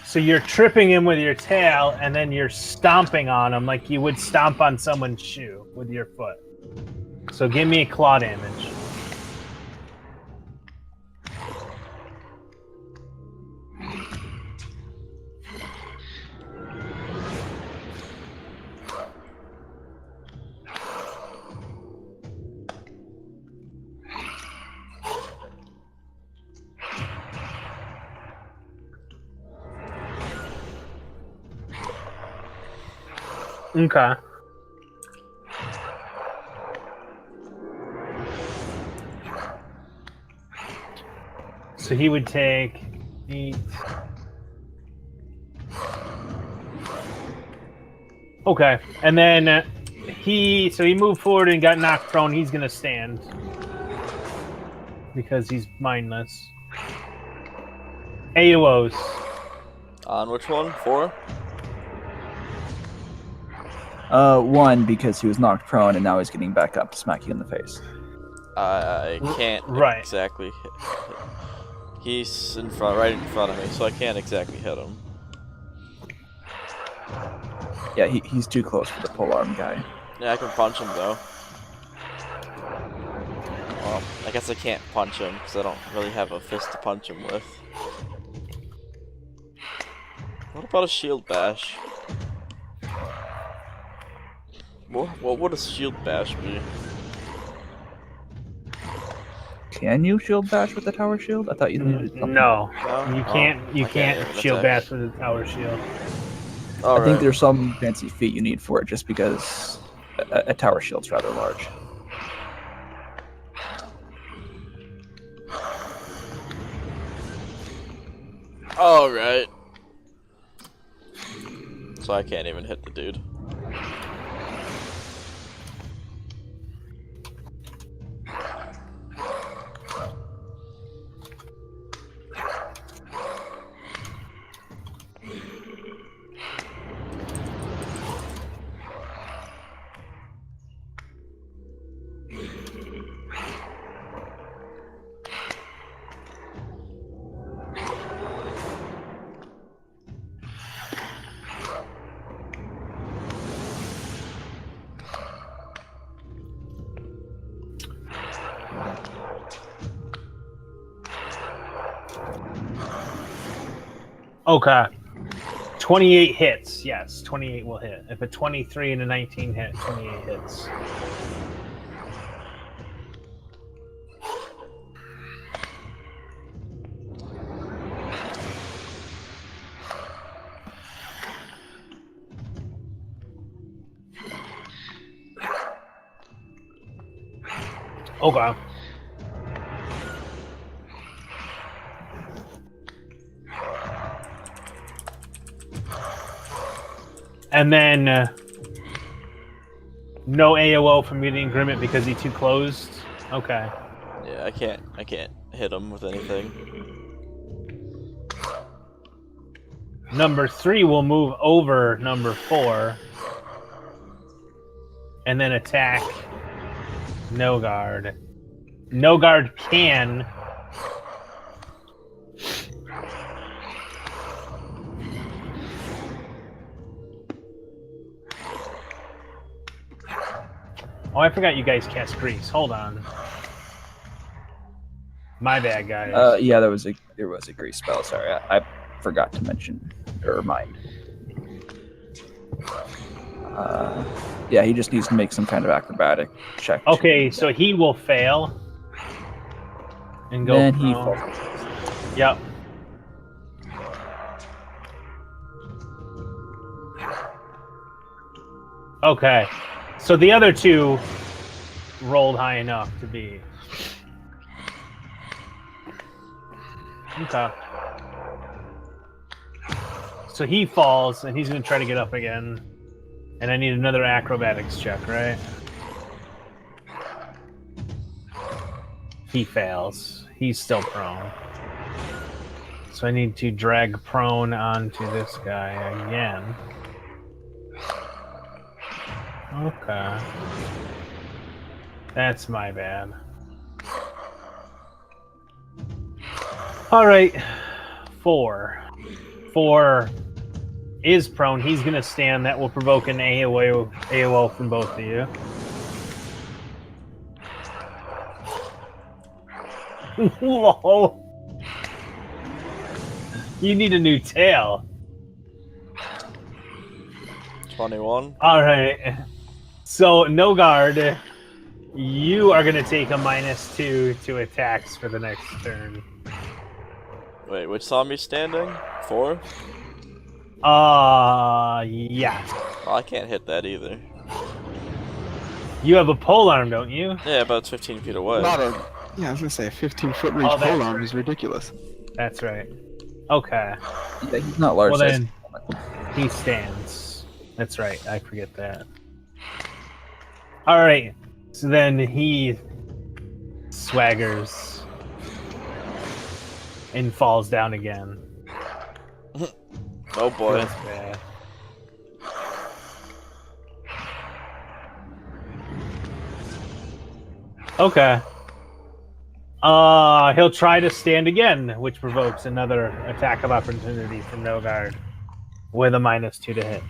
So you're tripping him with your tail, and then you're stomping on him like you would stomp on someone's shoe with your foot. So give me claw damage. Okay. So he would take 8. Okay, and then he moved forward and got knocked prone. He's gonna stand because he's mindless. AOs. On which one? 4? 1 because he was knocked prone, and now he's getting back up to smack you in the face. I can't exactly hit. He's right in front of me, so I can't exactly hit him. Yeah, he's too close for the polearm guy. Yeah, I can punch him though. Well, I guess I can't punch him because I don't really have a fist to punch him with. What about a shield bash? What would a shield bash be? Can you shield bash with the tower shield? I thought you needed something. No, No? you Oh, can't. You I can't can't even shield attack. bash with a tower shield. I Alright. think there's some fancy feat you need for it, just because a tower shield's rather large. Alright. So I can't even hit the dude. Okay. 28 hits. Yes, 28 will hit. If a 23 and a 19 hit, 28 hits. Okay. And then no AOO from meeting agreement because he too closed. Okay. Yeah, I can't hit him with anything. Number 3 will move over number 4. And then attack Nogard. Nogard can Oh, I forgot you guys cast Grease. Hold on. My bad, guys. Yeah, there was a grease spell. Sorry, I forgot to mention or remind. Yeah, he just needs to make some kind of acrobatic check. Okay, so he will fail and go Then prone. he falls. Yep. Okay, so the other two rolled high enough to be. Okay. So he falls, and he's going to try to get up again. And I need another acrobatics check, right? He fails. He's still prone. So I need to drag prone onto this guy again. Okay. That's my bad. Alright. 4. 4 is prone. He's going to stand. That will provoke an AOO from both of you. Whoa. You need a new tail. 21. Alright. So, Nogard, you are going to take a -2 to attacks for the next turn. Wait, which zombie standing? 4? Yeah. Oh, I can't hit that either. You have a pole arm, don't you? Yeah, about 15 feet away. Not a. Yeah, I was gonna say a 15-foot reach Oh, that's pole arm right. is ridiculous. That's right. Okay. Yeah, he's not large. Well size. then, he stands. That's right. I forget that. All right. So then he swaggers and falls down again. Oh boy. Feels bad. Okay. He'll try to stand again, which provokes another attack of opportunity from Nogard with a -2 to hit.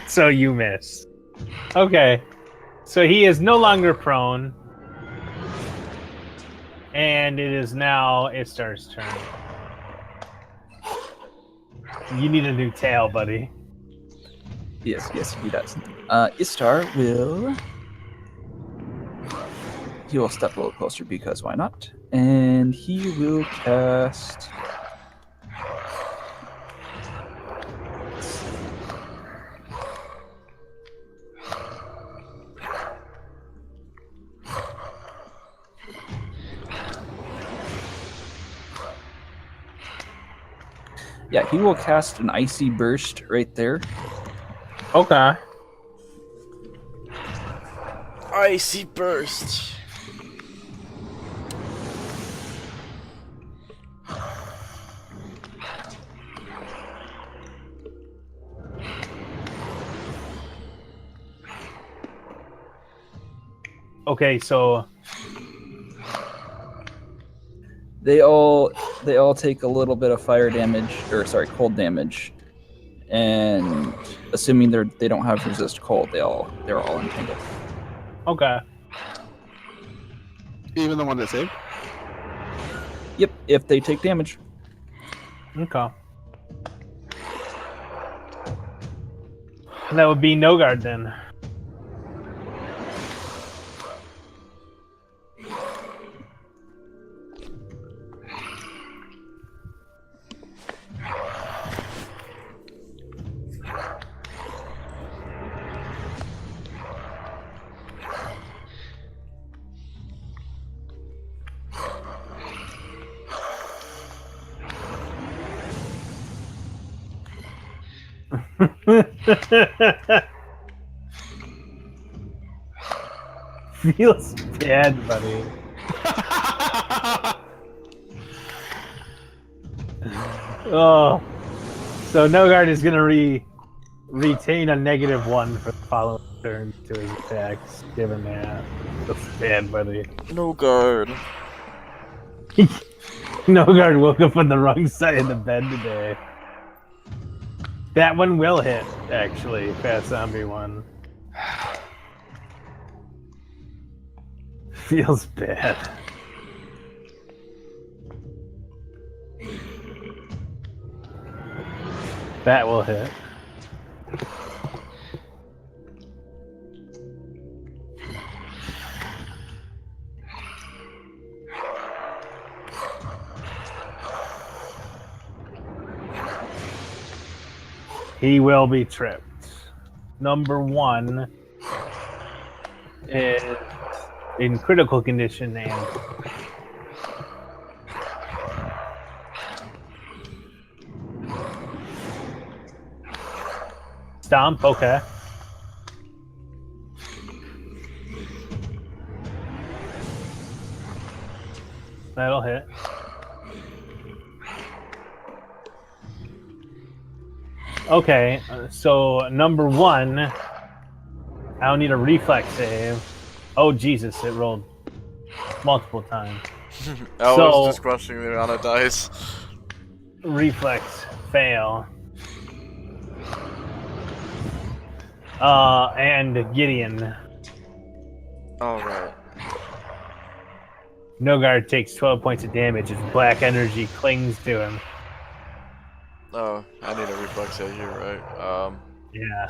So you miss. Okay. So he is no longer prone. And it is now Istar's turn. You need a new tail, buddy. Yes, he does. Istar will... He will step a little closer because why not? And he will cast... Yeah, he will cast an Icy Burst right there. Okay. Icy Burst. Okay, so They all take a little bit of fire damage, or sorry, cold damage, and assuming they don't have resist cold, they're all entangled. okay. Even the one that saved? Yep, if they take damage. Okay. That would be Nogard then. Feels bad, buddy. Oh, so Nogard is gonna retain a -1 for the following turn to his attacks. Given that, feels bad, buddy. Nogard. Nogard woke up on the wrong side of the bed today. That one will hit, actually. Fast zombie one. Feels bad. That will hit. He will be tripped. Number 1 is in critical condition and stomp. Okay. That'll hit. Okay, so number 1, I'll need a reflex save. Oh Jesus, it rolled multiple times. I So- was just crushing the amount of dice. Reflex fail. And Gideon. Alright. Nogard takes 12 points of damage as black energy clings to him. Oh, I need a reflex save here, right? Yeah.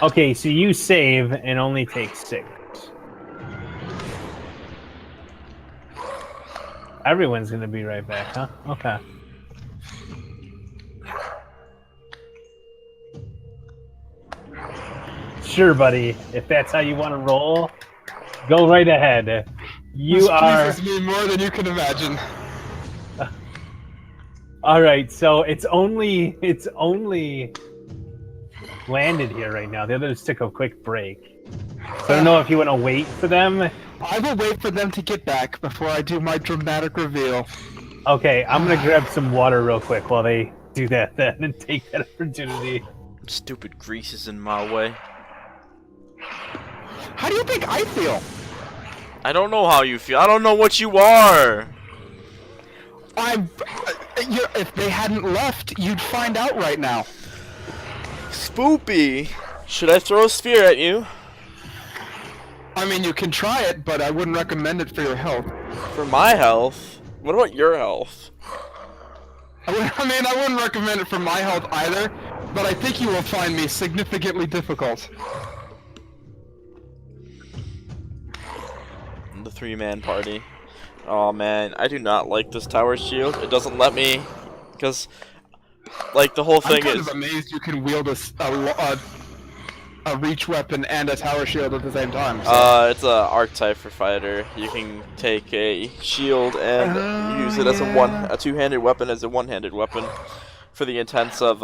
Okay, so you save and only take 6. Everyone's gonna be right back, huh? Okay. Sure, buddy. If that's how you want to roll, go right ahead. You This are pleases me more than you can imagine. all right. So it's only landed here right now. The others took a quick break. So I don't know if you want to wait for them. I will wait for them to get back before I do my dramatic reveal. Okay, I'm gonna grab some water real quick while they do that then and take that opportunity. Stupid grease is in my way. How do you think I feel? I don't know how you feel. I don't know what you are. I'm. If they hadn't left, you'd find out right now. Spoopy, should I throw a sphere at you? I mean, you can try it, but I wouldn't recommend it for your health. For my health? What about your health? I wouldn't recommend it for my health either, but I think you will find me significantly difficult. The 3-man party. Oh man, I do not like this tower shield. It doesn't let me, because, like, the whole thing I'm kind is. of amazed you can wield a reach weapon and a tower shield at the same time. So. It's a archetype for fighter. You can take a shield and use it as a two-handed weapon as a one-handed weapon, for the intents of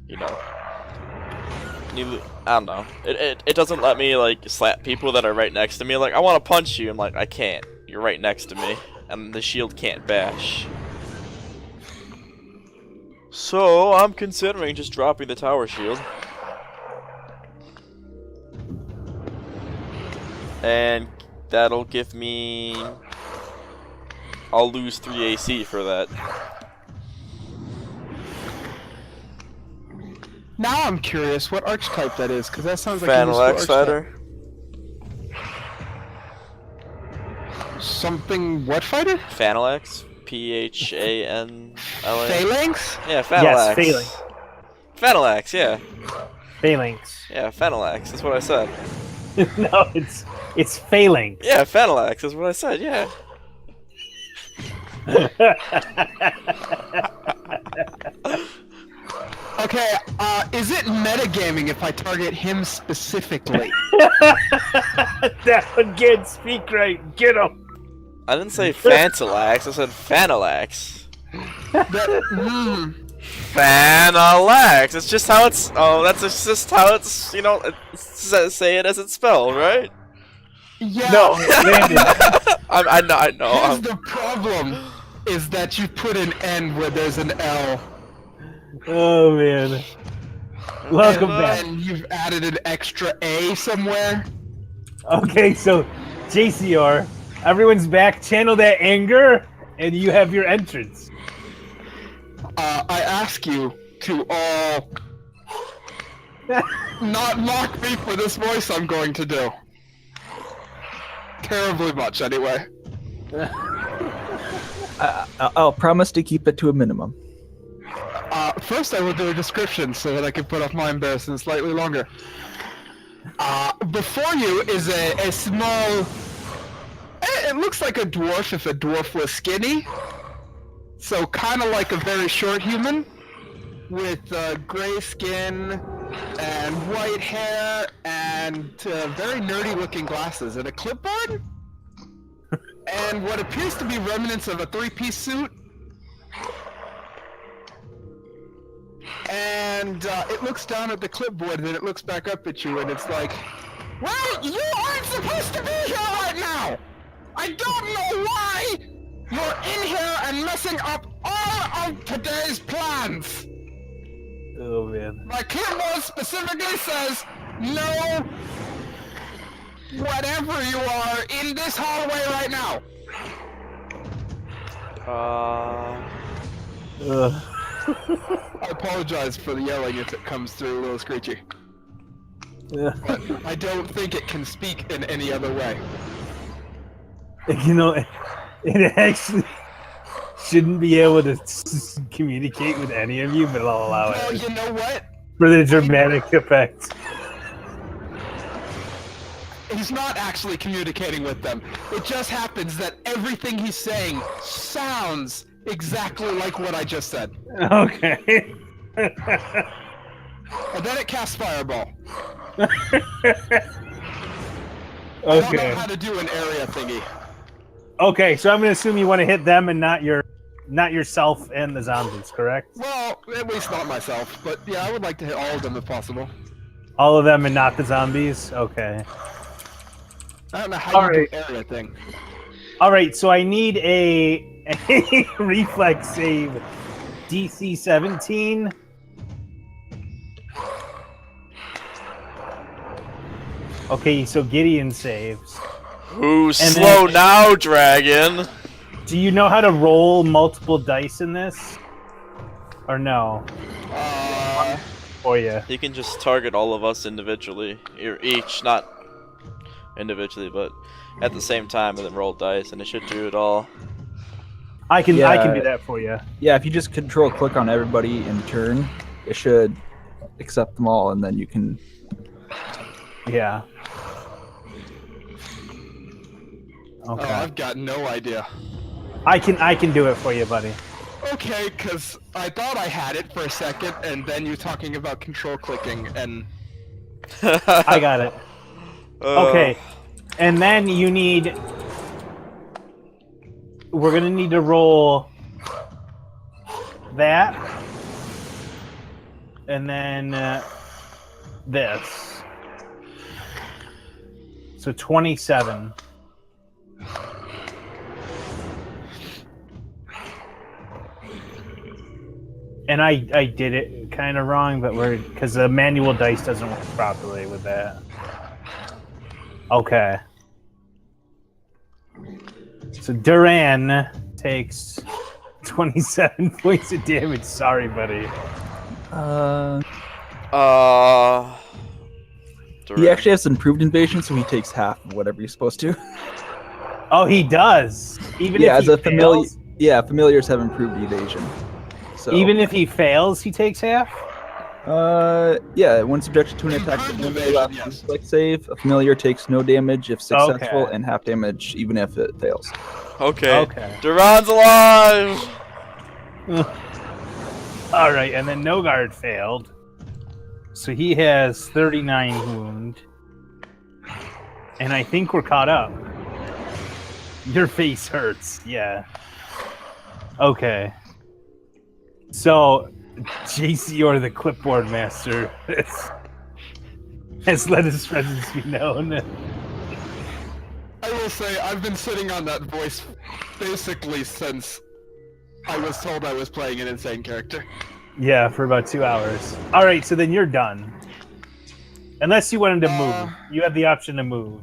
you know. I don't know. It doesn't let me like slap people that are right next to me. Like, I want to punch you. I'm like, I can't. You're right next to me, and the shield can't bash. So I'm considering just dropping the tower shield, and that'll give me. I'll lose 3 AC for that. Now I'm curious what archetype that is, because that sounds like Phanalax fighter. Something what fighter? Phanalax. Phanla. Phalanx? Yeah, Phanalax. Yes, Phanalax, yeah. Phalanx. Yeah, Phanalax. That's what I said. No, it's Phalanx. Yeah, Phanalax. That's what I said. Yeah. Okay, is it metagaming if I target him specifically? That one can't speak right. Get him. I didn't say Phantalax. I said Phanalax. Phanalax. It's just how it's. Oh, that's just how it's. You know, say it as it's spelled, right? Yeah. No, Landon. I know. Here's the problem: is that you put an N where there's an L. Oh man. Welcome back. And you've added an extra A somewhere. Okay, so JCR, everyone's back. Channel that anger, and you have your entrance. I ask you to all not mock me for this voice I'm going to do. Terribly much, anyway. I'll promise to keep it to a minimum. First I will do a description so that I can put off my embarrassment slightly longer. Before you is a small... It looks like a dwarf if a dwarf was skinny. So kind of like a very short human. With gray skin and white hair and very nerdy looking glasses and a clipboard. And what appears to be remnants of a 3-piece suit. And it looks down at the clipboard, then it looks back up at you, and it's like, well, you aren't supposed to be here right now! I don't know why you're in here and messing up all of today's plans! Oh man. My clipboard specifically says, no, whatever you are in this hallway right now! I apologize for the yelling if it comes through a little screechy. But I don't think it can speak in any other way. You know, it actually shouldn't be able to communicate with any of you, but I'll allow Well, it you know what? for the dramatic effect. He's not actually communicating with them. It just happens that everything he's saying sounds exactly like what I just said. Okay. And then it casts Fireball. Okay. I don't know how to do an area thingy. Okay, so I'm gonna assume you want to hit them and not yourself and the zombies, correct? Well, at least not myself, but yeah, I would like to hit all of them if possible. All of them and not the zombies? Okay. I don't know how you do area thing. Alright, so I need a reflex save. DC 17. Okay, so Gideon saves. Who's slow now, dragon? Do you know how to roll multiple dice in this? Or no? For you. He can just target all of us individually, or each, not individually, but at the same time, and then roll dice, and it should do it all. I can Yeah. do that for you. Yeah, if you just control click on everybody in turn, it should accept them all, and then you can. Yeah. Oh, Okay. I've got no idea. I can do it for you, buddy. Okay, because I thought I had it for a second, and then you're talking about control clicking, and I got it. Okay. And then you need... We're going to need to roll that. And then this. So 27. And I did it kind of wrong, but we're... Because the manual dice doesn't work properly with that. Okay. So Duran takes 27 points of damage. Sorry, buddy. He actually has improved invasion, so he takes half of whatever he's supposed to. Oh, he does. Even Yeah, if as he a familiar. fails, Yeah, familiars have improved evasion. So even if he fails, he takes half. yeah, when subjected to an attack that Improved won't evasion, allow yes. reflex save, a familiar takes no damage if successful Okay. and half damage even if it fails. Okay. Okay. Duran's alive! All right, and then Nogard failed. So he has 39 wound. And I think we're caught up. Your face hurts. Yeah. Okay. So, JC, or the clipboard master, has let his presence be known. I will say I've been sitting on that voice basically since I was told I was playing an insane character. Yeah, for about 2 hours. All right, so then you're done. Unless you wanted to move. You have the option to move.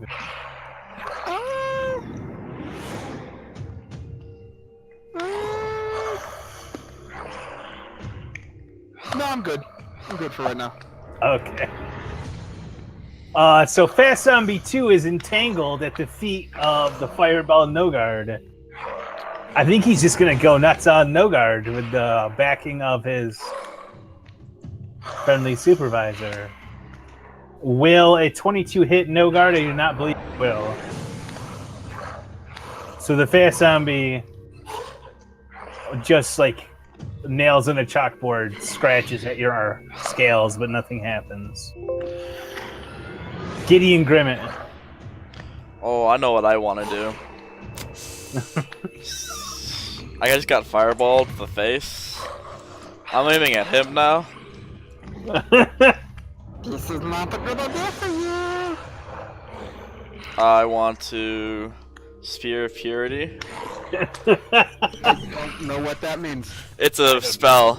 No, I'm good. I'm good for right now. Okay. So Fast Zombie 2 is entangled at the feet of the Fireball Nogard. I think he's just gonna go nuts on Nogard with the backing of his friendly supervisor. Will a 22 hit Nogard? I do not believe it will. So the Fast Zombie just like nails on a chalkboard, scratches at your scales, but nothing happens. Gideon Grimmett. Oh, I know what I want to do. I just got fireballed to the face. I'm aiming at him now. This is not a good idea for you. I want to Sphere of Purity. I don't know what that means. It's a spell.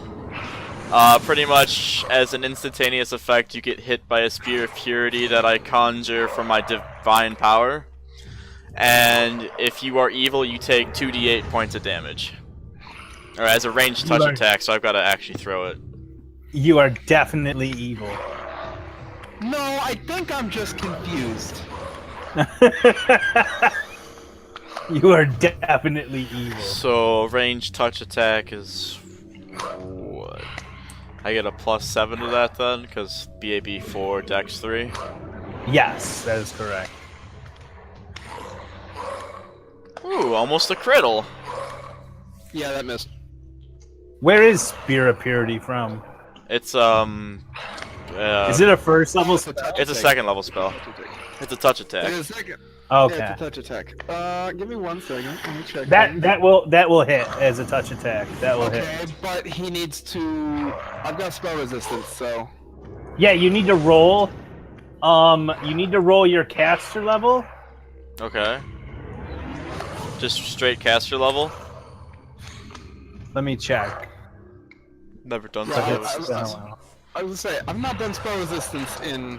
Pretty much as an instantaneous effect, you get hit by a Spear of Purity that I conjure from my divine power. And if you are evil, you take 2d8 points of damage. Or as a ranged touch attack, so I've got to actually throw it. You are definitely evil. No, I think I'm just confused. You are definitely evil. So ranged touch attack is what? I get a +7 to that then, because BAB 4, Dex 3. Yes, that is correct. Ooh, almost a crittle. Yeah, that missed. Where is Spear of Purity from? It's Is it a first level It's a spell? touch it's a attack. second level spell. It's a touch It attack. is a second. Okay. Yeah, it's a touch attack. Give me 1 second. Let me check. That will hit as a touch attack. That will hit. Okay, but he needs to. I've got spell resistance, so. Yeah, you need to roll. You need to roll your caster level. Okay. Just straight caster level. Let me check. Never done Yeah, so. I was gonna say I've not done spell resistance in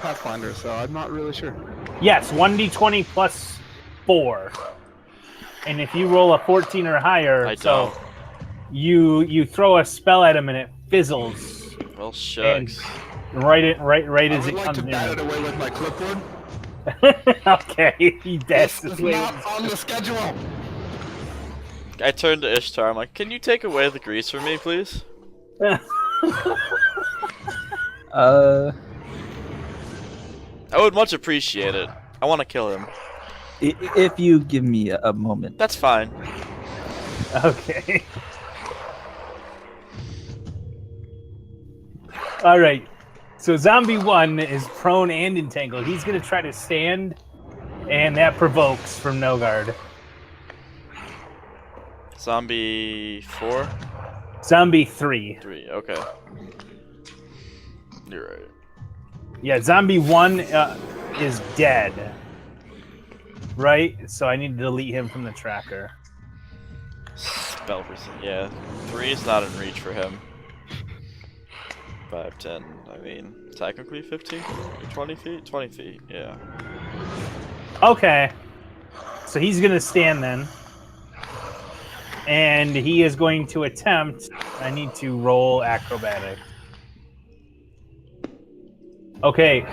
Pathfinder, so I'm not really sure. Yes, 1d20 plus 4. and if you roll a 14 or higher, I so don't. you throw a spell at him and it fizzles Well, shucks. right I as would it like comes to bat it in. away with my clipboard. Okay, that's This is the way. not on the schedule. I turned to Ishtar. I'm like, can you take away the grease for me, please? Uh, I would much appreciate it. I want to kill him. if you give me a moment. That's fine. Okay. All right. So zombie 1 is prone and entangled. He's gonna try to stand, and that provokes from no guard. Zombie 4? Zombie 3. 3, okay. You're right. Yeah, zombie 1 is dead. Right? So I need to delete him from the tracker. Spell person, yeah. 3 is not in reach for him. 5, 10, I mean, technically 15? 20 feet? 20 feet, yeah. Okay. So he's gonna stand then. And he is going to attempt. I need to roll acrobatic. Okay.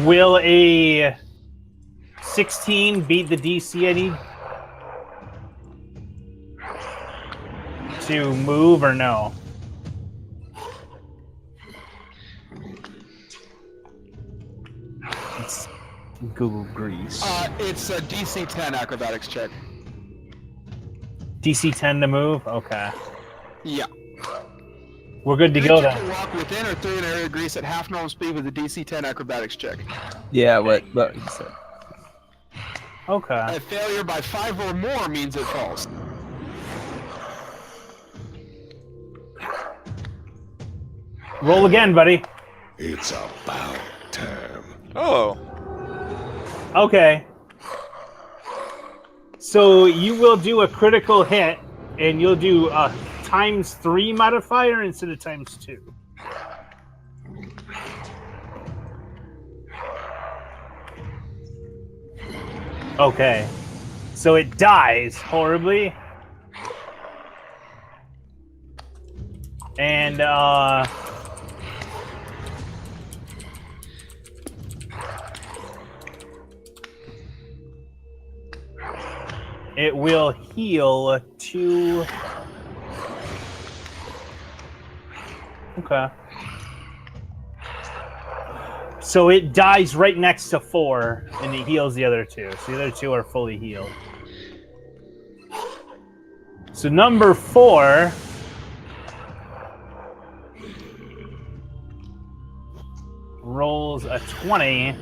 Will a 16 beat the DC I need to move or no? Let's Google grease. It's a DC 10 acrobatics check. DC 10 to move? Okay. Yeah. We're good to go Creature then. can walk within or through an area of grease at half normal speed with a DC 10 acrobatics check. Yeah, what he said. Okay. A failure by 5 or more means it falls. Roll again, buddy. It's about time. Oh, Okay. So you will do a critical hit, and you'll do a ×3 modifier instead of ×2. Okay. So it dies horribly. And it will heal 2. Okay. So it dies right next to 4, and it heals the other 2. So the other 2 are fully healed. So number 4 rolls a 20,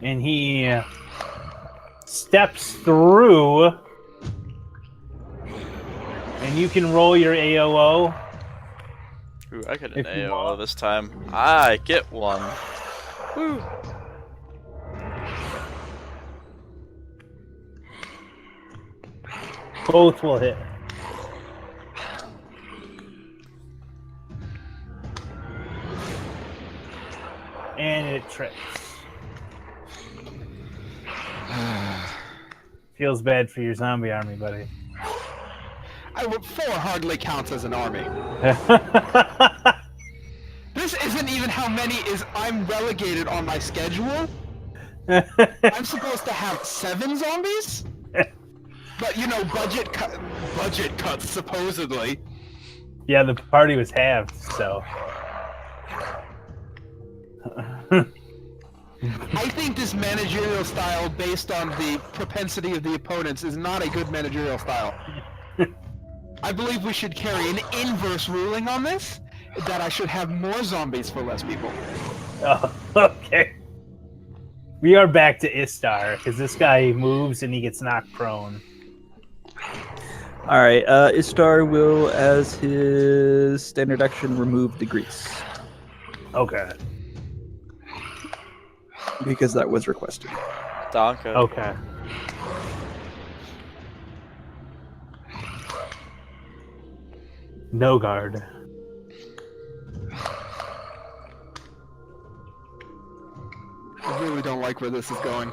and he steps through, and you can roll your AOO. ooh, I got an If you AOO want. this time. I get one. Woo. Both will hit. And it trips. Feels bad for your zombie army, buddy. 4 hardly counts as an army. This isn't even how many is I'm relegated on my schedule. I'm supposed to have 7 zombies? But you know, budget cuts supposedly. Yeah, the party was halved, so. I think this managerial style, based on the propensity of the opponents, is not a good managerial style. I believe we should carry an inverse ruling on this, that I should have more zombies for less people. Oh, okay. We are back to Istar, because this guy moves and he gets knocked prone. All right, Istar will, as his standard action, remove the grease Okay. because that was requested. Donka. Okay. No guard. I really don't like where this is going.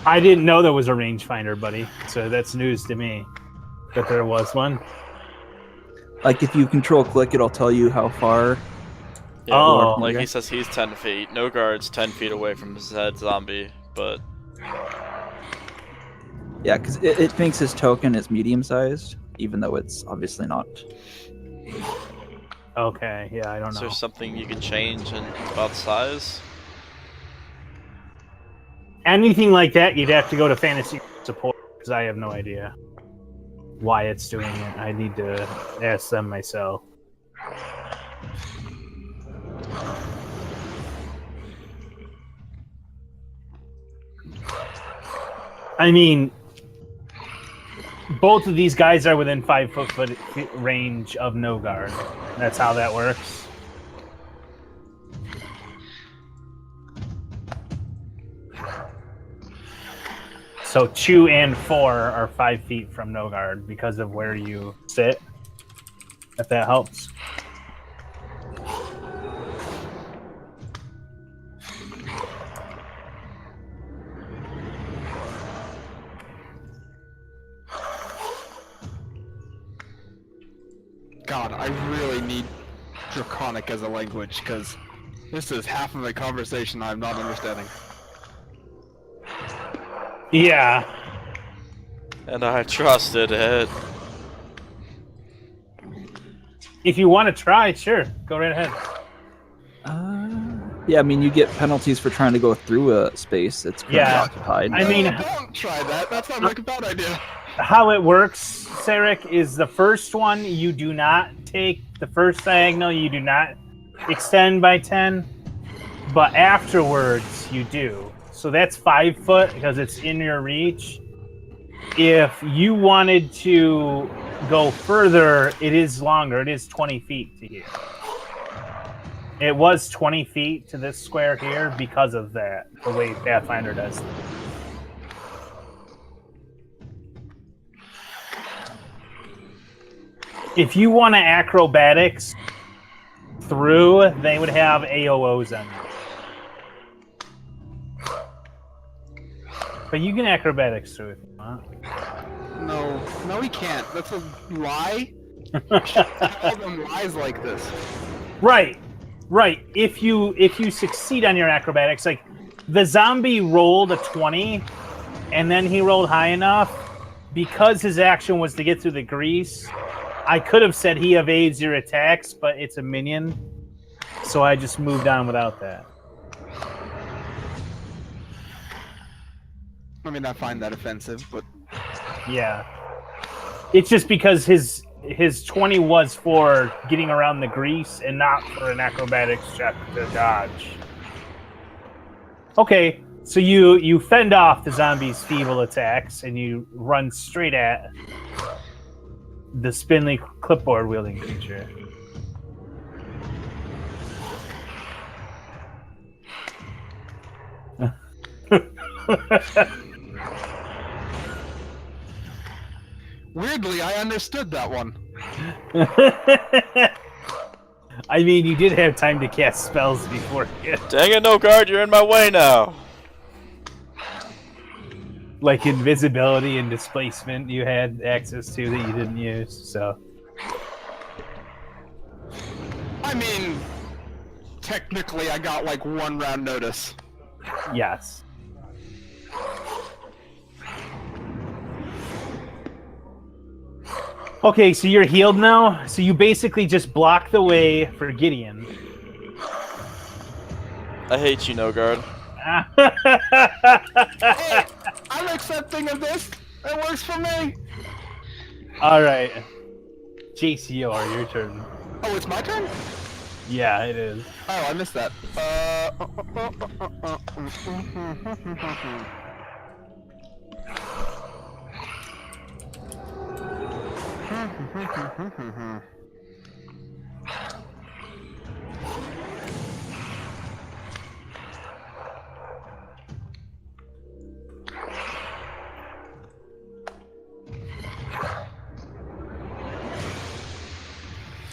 I didn't know there was a rangefinder, buddy. So that's news to me that there was one. Like if you control click, it'll tell you how far. Yeah, Oh. like Okay. he says he's 10 feet. No guard's 10 feet away from his head zombie, but Yeah, because it thinks his token is medium sized, even though it's obviously not. Okay, yeah, I don't is know. there something you can change about size? Anything like that, you'd have to go to fantasy support because I have no idea why it's doing it. I need to ask them myself. I mean, both of these guys are within 5 foot range of no guard. That's how that works. So 2 and 4 are 5 feet from no guard because of where you sit. If that helps. God, I really need Draconic as a language, because this is half of a conversation I'm not understanding. Yeah. And I trusted it. If you want to try, sure. Go right ahead. Yeah, I mean, you get penalties for trying to go through a space that's currently Yeah. occupied. I mean- Don't try that. That sounds like a bad idea. How it works, Sarek, is the first one you do not take. The first diagonal you do not extend by 10. But afterwards you do. So that's 5 foot because it's in your reach. If you wanted to go further, it is longer. It is 20 feet to here. It was 20 feet to this square here because of that, the way Pathfinder does it. If you want to acrobatics through, they would have AOOs on you. But you can acrobatics through if you want. No, he can't. That's a lie. Tell them lies like this. Right. If you succeed on your acrobatics, like the zombie rolled a 20 and then he rolled high enough because his action was to get through the grease. I could have said he evades your attacks, but it's a minion. So I just moved on without that. I mean, I find that offensive, but Yeah. It's just because his 20 was for getting around the grease and not for an acrobatics check to dodge. Okay, so you fend off the zombie's feeble attacks and you run straight at the spindly clipboard wielding creature. weirdly, I understood that one. I mean, you did have time to cast spells before. Dang it, no guard, you're in my way now. Like invisibility and displacement you had access to that you didn't use, so. I mean, technically, I got like 1 round notice. Yes. Okay, so you're healed now. So you basically just block the way for Gideon. I hate you, no guard. Hey, I'm accepting of this. It works for me. All right. JCR, your turn. Oh, it's my turn? Yeah, it is. Oh, I missed that.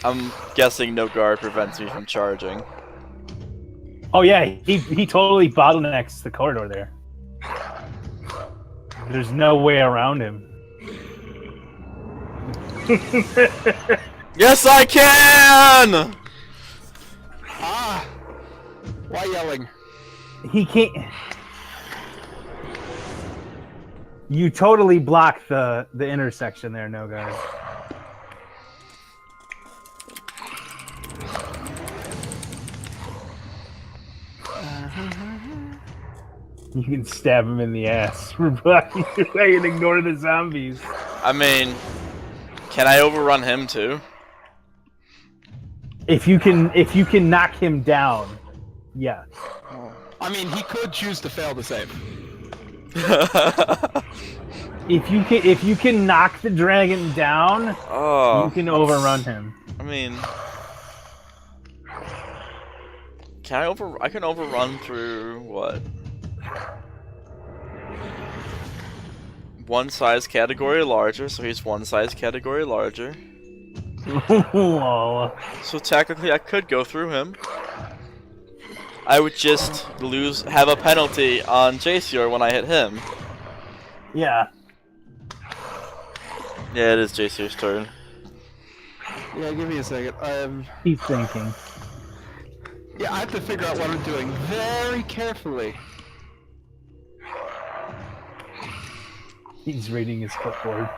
I'm guessing no guard prevents me from charging. Oh yeah, he totally bottlenecks the corridor there. There's no way around him. Yes, I can! Ah! Why yelling? He can't. You totally blocked the intersection there, no guys. You can stab him in the ass for blocking your way and ignore the zombies. I mean, can I overrun him too? If you can knock him down, yes. I mean, he could choose to fail to save. If you can knock the dragon down, Oh, you can overrun him. I mean, I can overrun through what? One size category larger, so he's one size category larger. Lol. So technically, I could go through him. I would just have a penalty on Jacior when I hit him. Yeah. Yeah, it is Jacior's turn. Yeah, give me a second. He's thinking. Yeah, I have to figure out what I'm doing very carefully. He's reading his clipboard.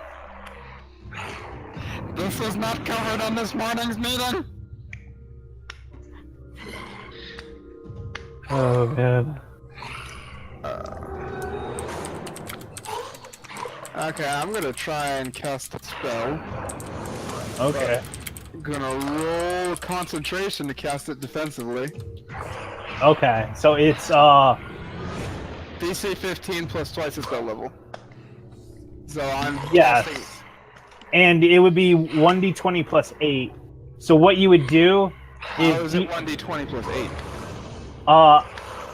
This was not covered on this morning's meeting. Oh man. Okay, I'm gonna try and cast a spell. Okay. I'm gonna roll concentration to cast it defensively. Okay. So it's DC 15 plus twice the spell level. So I'm Yes. casting- and it would be 1d20 plus 8. So what you would do How is it 1d20 plus 8?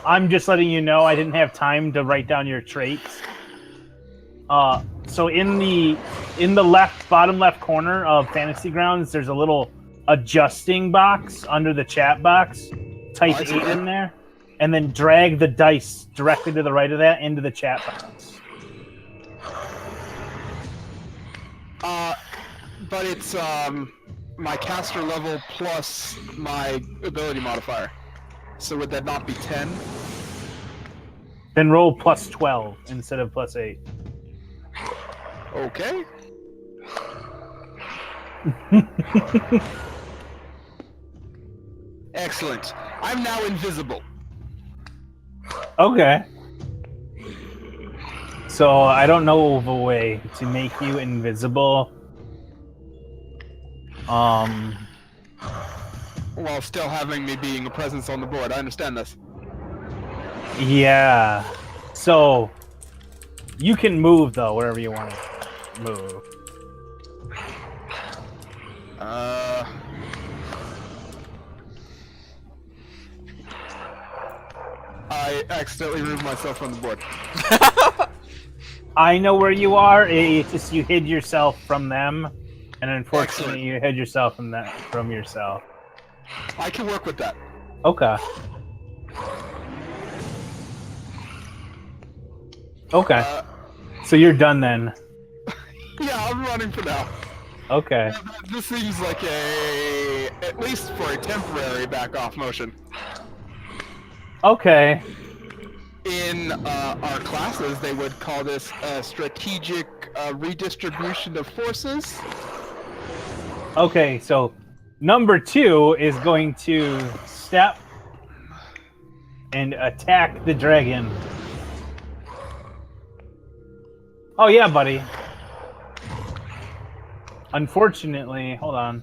I'm just letting you know I didn't have time to write down your traits. So in the bottom left corner of Fantasy Grounds, there's a little adjusting box under the chat box. Type I see 8 it. in there, and then drag the dice directly to the right of that into the chat box. But it's my caster level plus my ability modifier. So would that not be 10? Then roll plus 12 instead of plus 8. Okay. Excellent. I'm now invisible. Okay. So I don't know of a way to make you invisible. While still having me being a presence on the board. I understand this. Yeah. So you can move though wherever you want to move. I accidentally removed myself from the board. I know where you are. It's just you hid yourself from them, and unfortunately, Excellent. you hid yourself from yourself. I can work with that. Okay. Okay. So you're done then. Yeah, I'm running for now. Okay. This seems like at least for a temporary back-off motion. Okay. In our classes, they would call this strategic redistribution of forces. Okay, so number 2 is going to step and attack the dragon. Oh yeah, buddy. Unfortunately, hold on.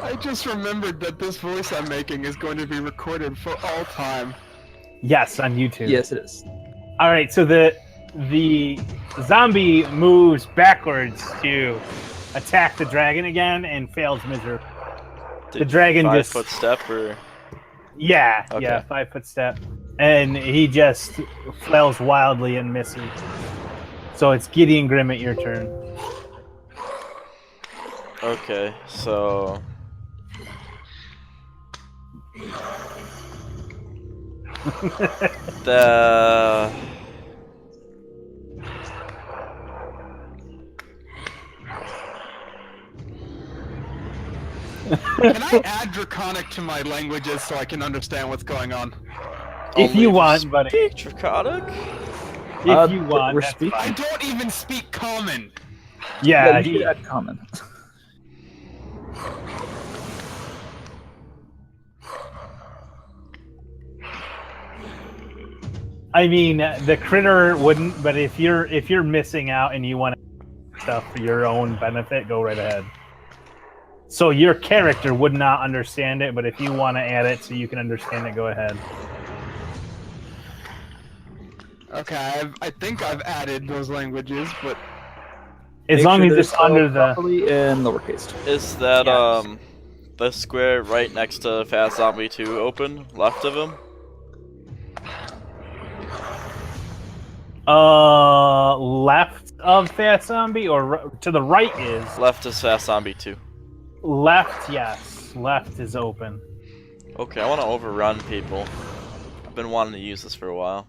I just remembered that this voice I'm making is going to be recorded for all time. Yes, on YouTube. Yes, it is. All right, so the zombie moves backwards to attack the dragon again and fails miserably. The dragon 5 just foot step or yeah, Okay. yeah, 5 foot step, and he just flails wildly and misses. So it's Gideon Grimmett, your turn. Okay, so the Can I add Draconic to my languages so I can understand what's going on? If only you if want, buddy. speak Draconic. If you want, we're that's speaking. I fine. don't even speak Common. Yeah, you should he, add common. I mean, the critter wouldn't, but if you're missing out and you want stuff for your own benefit, go right ahead. So your character would not understand it, but if you want to add it so you can understand it, go ahead. Okay, I think I've added those languages, but As Make long sure as they're it's under spelled the properly in lowercase. Is that Yes. the square right next to Fast Zombie 2 open, left of him? left of Fast Zombie or to the right is Left is Fast Zombie 2. left. Yes, left is open. Okay, I want to overrun people. I've been wanting to use this for a while.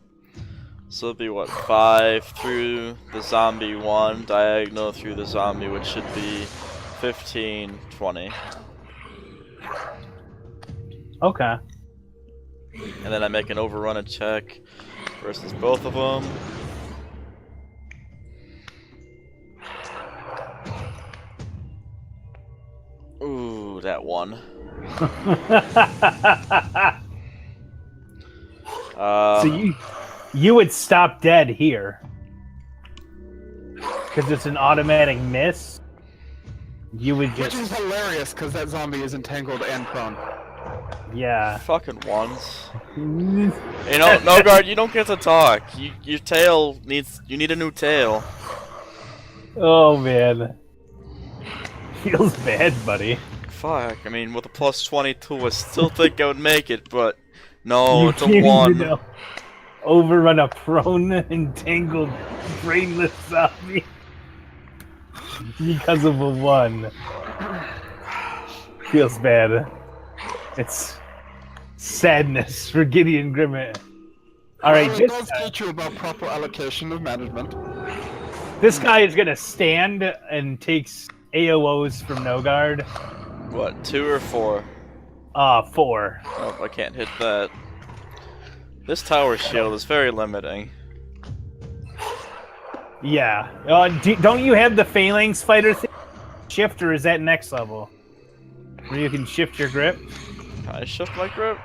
So it'll be what, 5 through the zombie 1, diagonal through the zombie, which should be 15, 20. Okay. And then I make an overrun check versus both of them. Ooh, that one. So you would stop dead here because it's an automatic miss. You would which is just hilarious because that zombie is entangled and prone. yeah. fucking ones. You know, Nogard, you don't get to talk. Your tail needs. You need a new tail. Oh man, feels bad, buddy. Fuck. I mean, with a plus 22, I still think I would make it, but no, You it's a can't one. even overrun a prone, entangled, brainless zombie because of a 1. Feels bad. It's sadness for Gideon Grimmett. All right, Well, it does teach you about proper allocation of management. this guy is gonna stand and takes AOs from Nogard. What, 2 or 4? 4. Nope, I can't hit that. This tower shield is very limiting. Yeah. Don't you have the Phalanx Fighter thing? Shift, or is that next level? Where you can shift your grip? Can I shift my grip?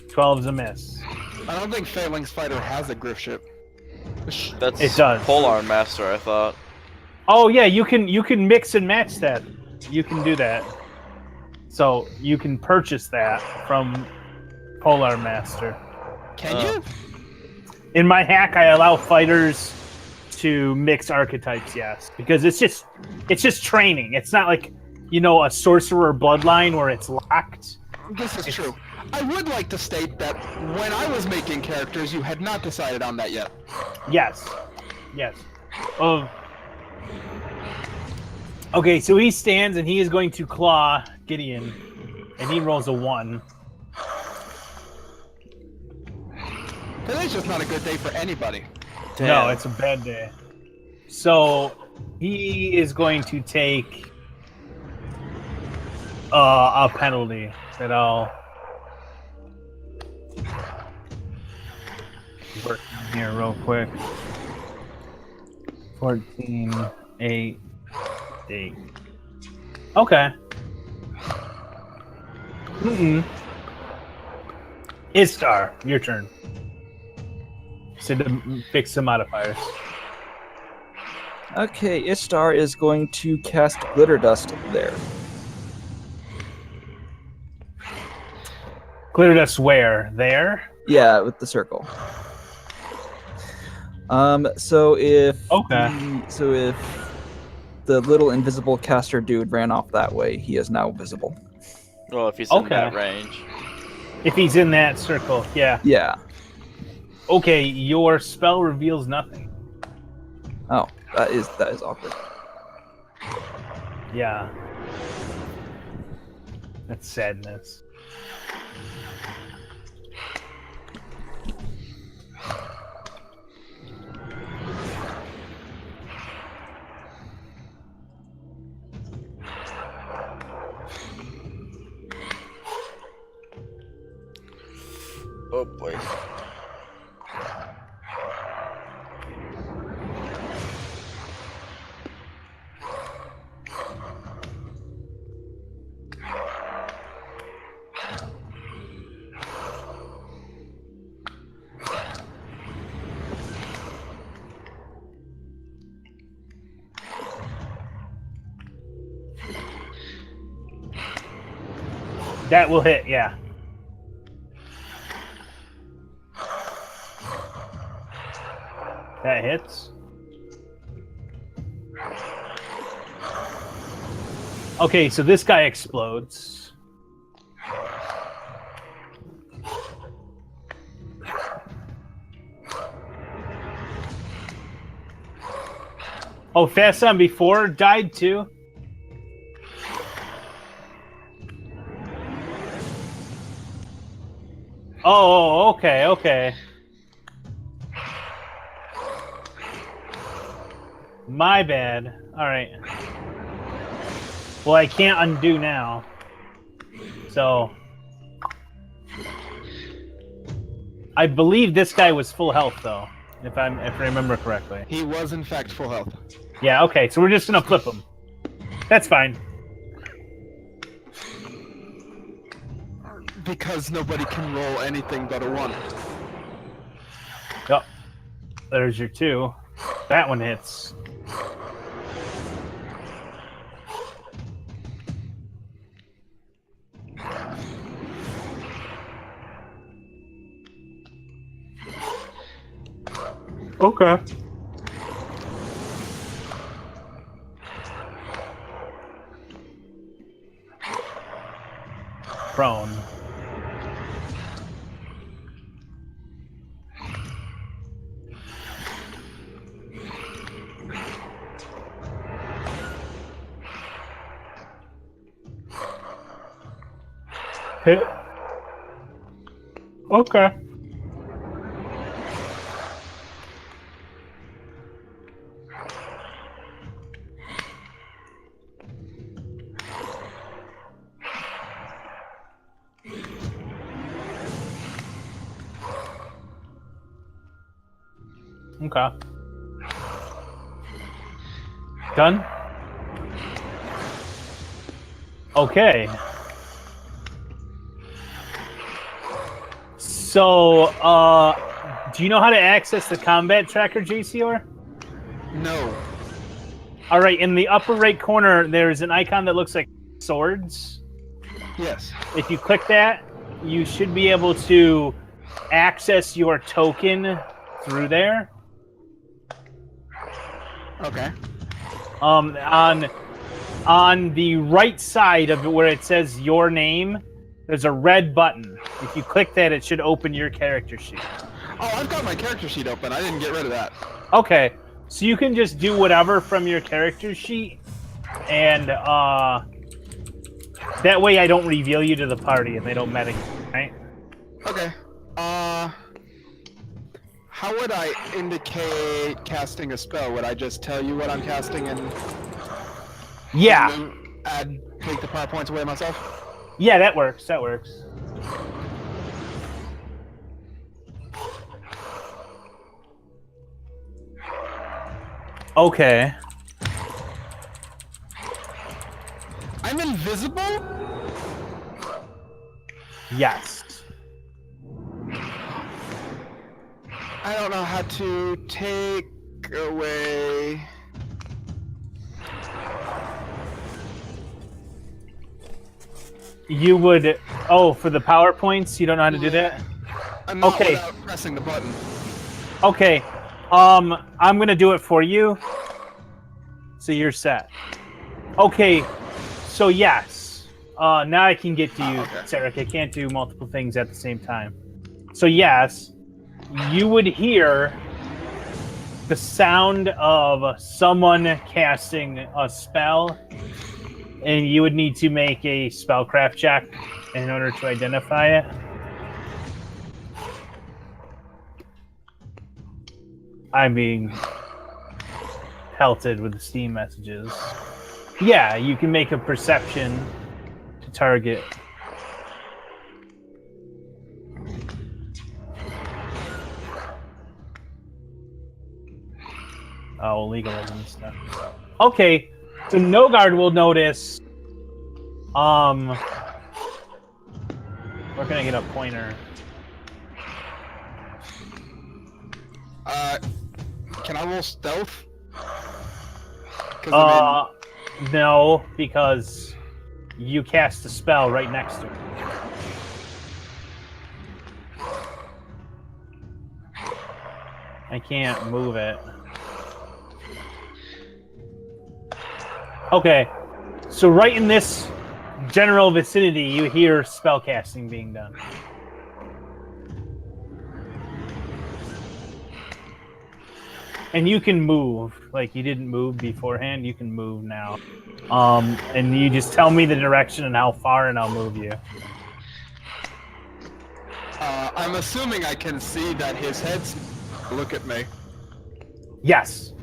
12's a miss. I don't think Phalanx Fighter has a grip ship. That's It does. Polar Master, I thought. Oh yeah, you can mix and match that. You can do that. So you can purchase that from Polar Master. Can you? In my hack, I allow fighters to mix archetypes. Yes, because it's just training. It's not like a sorcerer bloodline where it's locked. This is true. I would like to state that when I was making characters, you had not decided on that yet. Yes. Okay, so he stands and he is going to claw Gideon, and he rolls a 1. Today's just not a good day for anybody. Damn. No, it's a bad day. So he is going to take a penalty that I'll work on here real quick. 14, 8, 8. Okay. Istar, your turn. So to fix the modifiers. Okay, Ishtar is going to cast Glitter Dust there. Glitter dust where? There? Yeah, with the circle. So if if the little invisible caster dude ran off that way, he is now visible. Well, if he's in Okay. that range. If he's in that circle, yeah. Yeah. Okay, your spell reveals nothing. Oh, that is awkward. Yeah. That's sadness. Oh boy. That will hit, yeah. That hits. Okay, so this guy explodes. Oh, Fast Zombie 4 died too? Oh, okay. My bad. Alright. Well, I can't undo now. So... I believe this guy was full health, though. If I remember correctly. He was in fact full health. Yeah, okay, so we're just gonna flip him. That's fine. Because nobody can roll anything but a 1. Yep. There's your 2. That one hits. Okay. Prone. Hit. Okay. Okay. Done? Okay. So, do you know how to access the combat tracker, JCR? No. All right, in the upper right corner, there's an icon that looks like swords. Yes. If you click that, you should be able to access your token through there. Okay. On the right side of it where it says your name, there's a red button. If you click that, it should open your character sheet. Oh, I've got my character sheet open. I didn't get rid of that. Okay, so you can just do whatever from your character sheet, and that way I don't reveal you to the party and they don't meta, right? Okay. How would I indicate casting a spell? Would I just tell you what I'm casting and Yeah, take the power points away myself? yeah, that works. That works. Okay. I'm invisible? Yes. I don't know how to take away... You would... Oh, for the PowerPoints, you don't know how to do that? I'm not Okay. without pressing the button. Okay. I'm gonna do it for you. So you're set. Okay. So yes. Now I can get to you, okay. Sarek. I can't do multiple things at the same time. So yes, you would hear the sound of someone casting a spell and you would need to make a spellcraft check in order to identify it. I'm being pelted with the Steam messages. Yeah, you can make a perception to target. Oh, legalism stuff. Okay, so Nogard will notice. Where can I get a pointer? Can I roll stealth? 'Cause No, because you cast a spell right next to it. I can't move it. Okay, so right in this general vicinity, you hear spell casting being done. And you can move, like you didn't move beforehand, you can move now. And you just tell me the direction and how far, and I'll move you. I'm assuming I can see that his head's look at me. Yes.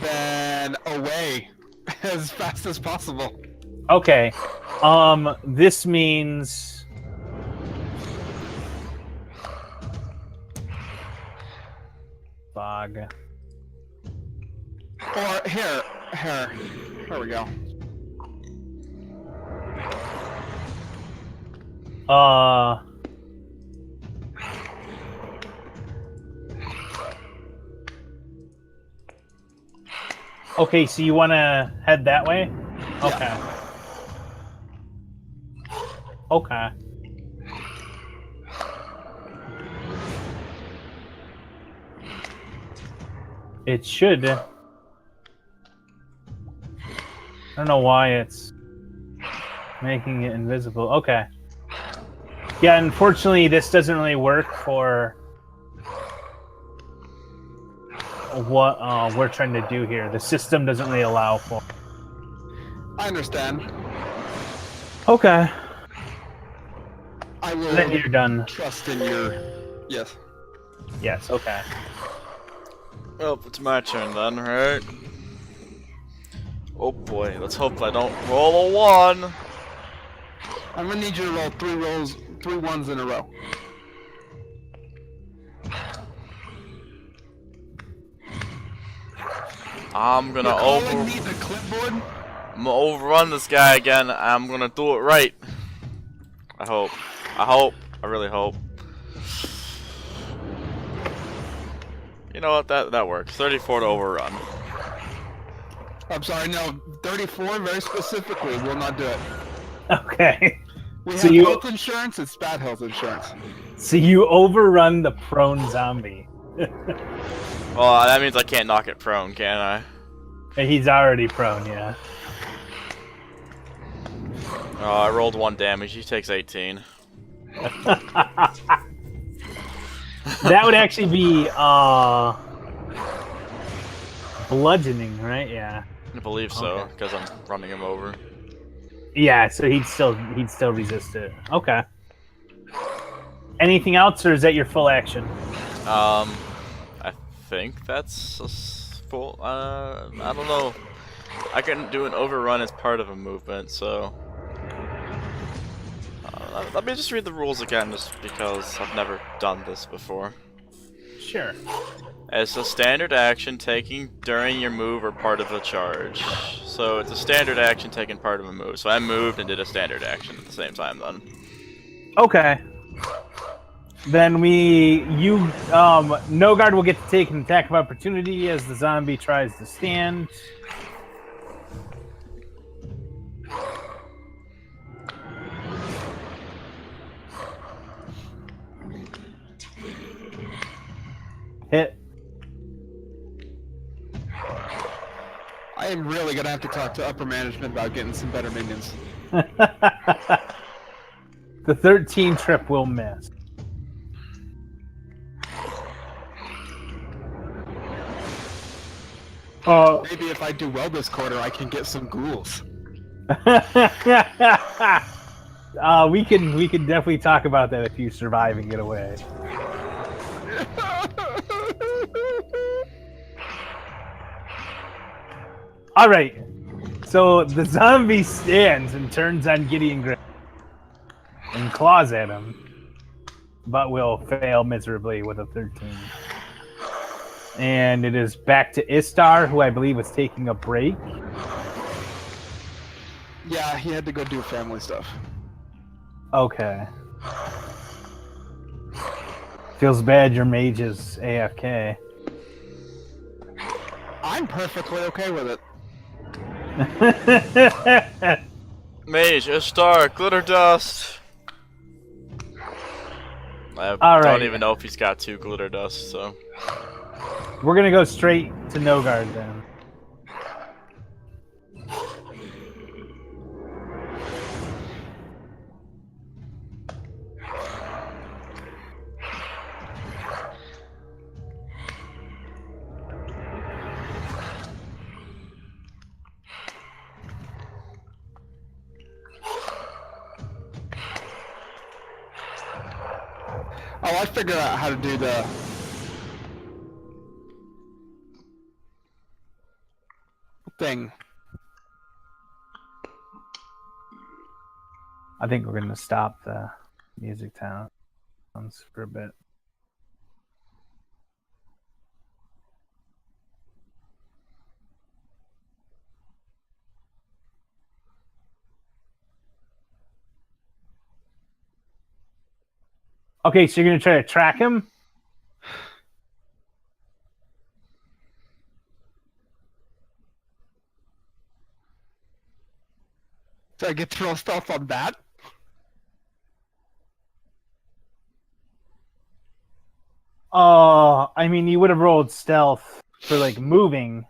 Then away as fast as possible. Okay. This means fog. Or here. There we go. Okay, so you want to head that way? Okay. Yeah. Okay. It should. I don't know why it's making it invisible. Okay. Yeah, unfortunately, this doesn't really work for what we're trying to do here. The system doesn't really allow for. I understand. Okay. I will Then you're done. trust in your... Yes. Yes, okay. Well, it's my turn then, right? Oh boy, let's hope I don't roll a 1. I'm gonna need you to roll 3 ones in a row. I'm gonna You're calling me the clipboard? I'm gonna overrun this guy again. I'm gonna do it right. I hope. I really hope. You know what? That works. 34 to overrun. I'm sorry, no. 34, very specifically, will not do it. Okay. We So have you- health insurance, it's bad health insurance. So you overrun the prone zombie. Well, that means I can't knock it prone, can I? He's already prone, yeah. Oh, I rolled 1 damage. He takes 18. That would actually be bludgeoning, right? Yeah. I believe so, Okay. because I'm running him over. Yeah, so he'd still resist it. Okay. Anything else, or is that your full action? I think that's a full. I don't know. I can do an overrun as part of a movement, so. Let me just read the rules again, just because I've never done this before. Sure. As a standard action taking during your move or part of a charge. So it's a standard action taking part of a move. So I moved and did a standard action at the same time then. Okay. Then Nogard will get to take an attack of opportunity as the zombie tries to stand. Hit. I am really gonna have to talk to upper management about getting some better minions. The 13 trip will miss. Maybe if I do well this quarter, I can get some ghouls. We can definitely talk about that if you survive and get away. All right. So the zombie stands and turns on Gideon Gray and claws at him, but will fail miserably with a 13. And it is back to Istar, who I believe was taking a break. Yeah, he had to go do family stuff. Okay. Feels bad your mage is AFK. I'm perfectly okay with it. Mage, Ishtar, glitter dust. I All don't right. even know if he's got 2 glitter dust, so. We're gonna go straight to Nogard then. Oh, I figured out how to do the... thing. I think we're gonna stop the music sounds for a bit. Okay, so you're gonna try to track him? So I get to throw stuff on that? I mean, you would have rolled stealth for like moving,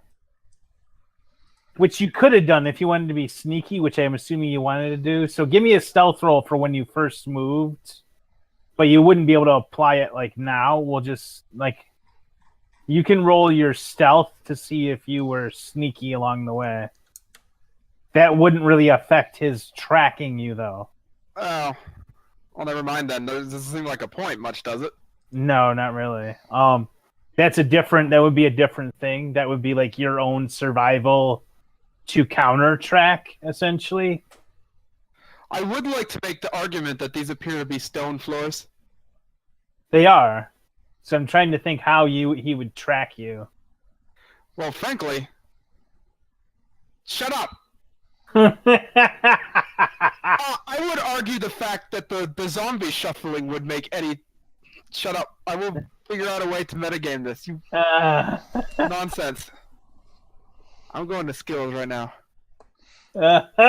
which you could have done if you wanted to be sneaky, which I'm assuming you wanted to do. So give me a stealth roll for when you first moved, but you wouldn't be able to apply it like now. We'll just like you can roll your stealth to see if you were sneaky along the way. That wouldn't really affect his tracking you, though. Oh. Well, never mind then. That doesn't seem like a point much, does it? No, not really. That would be a different thing. That would be like your own survival to counter track, essentially. I would like to make the argument that these appear to be stone floors. They are. So I'm trying to think how he would track you. Well, frankly... Shut up! I would argue the fact that the zombie shuffling would make any... Shut up. I will figure out a way to metagame this. You nonsense. I'm going to skills right now.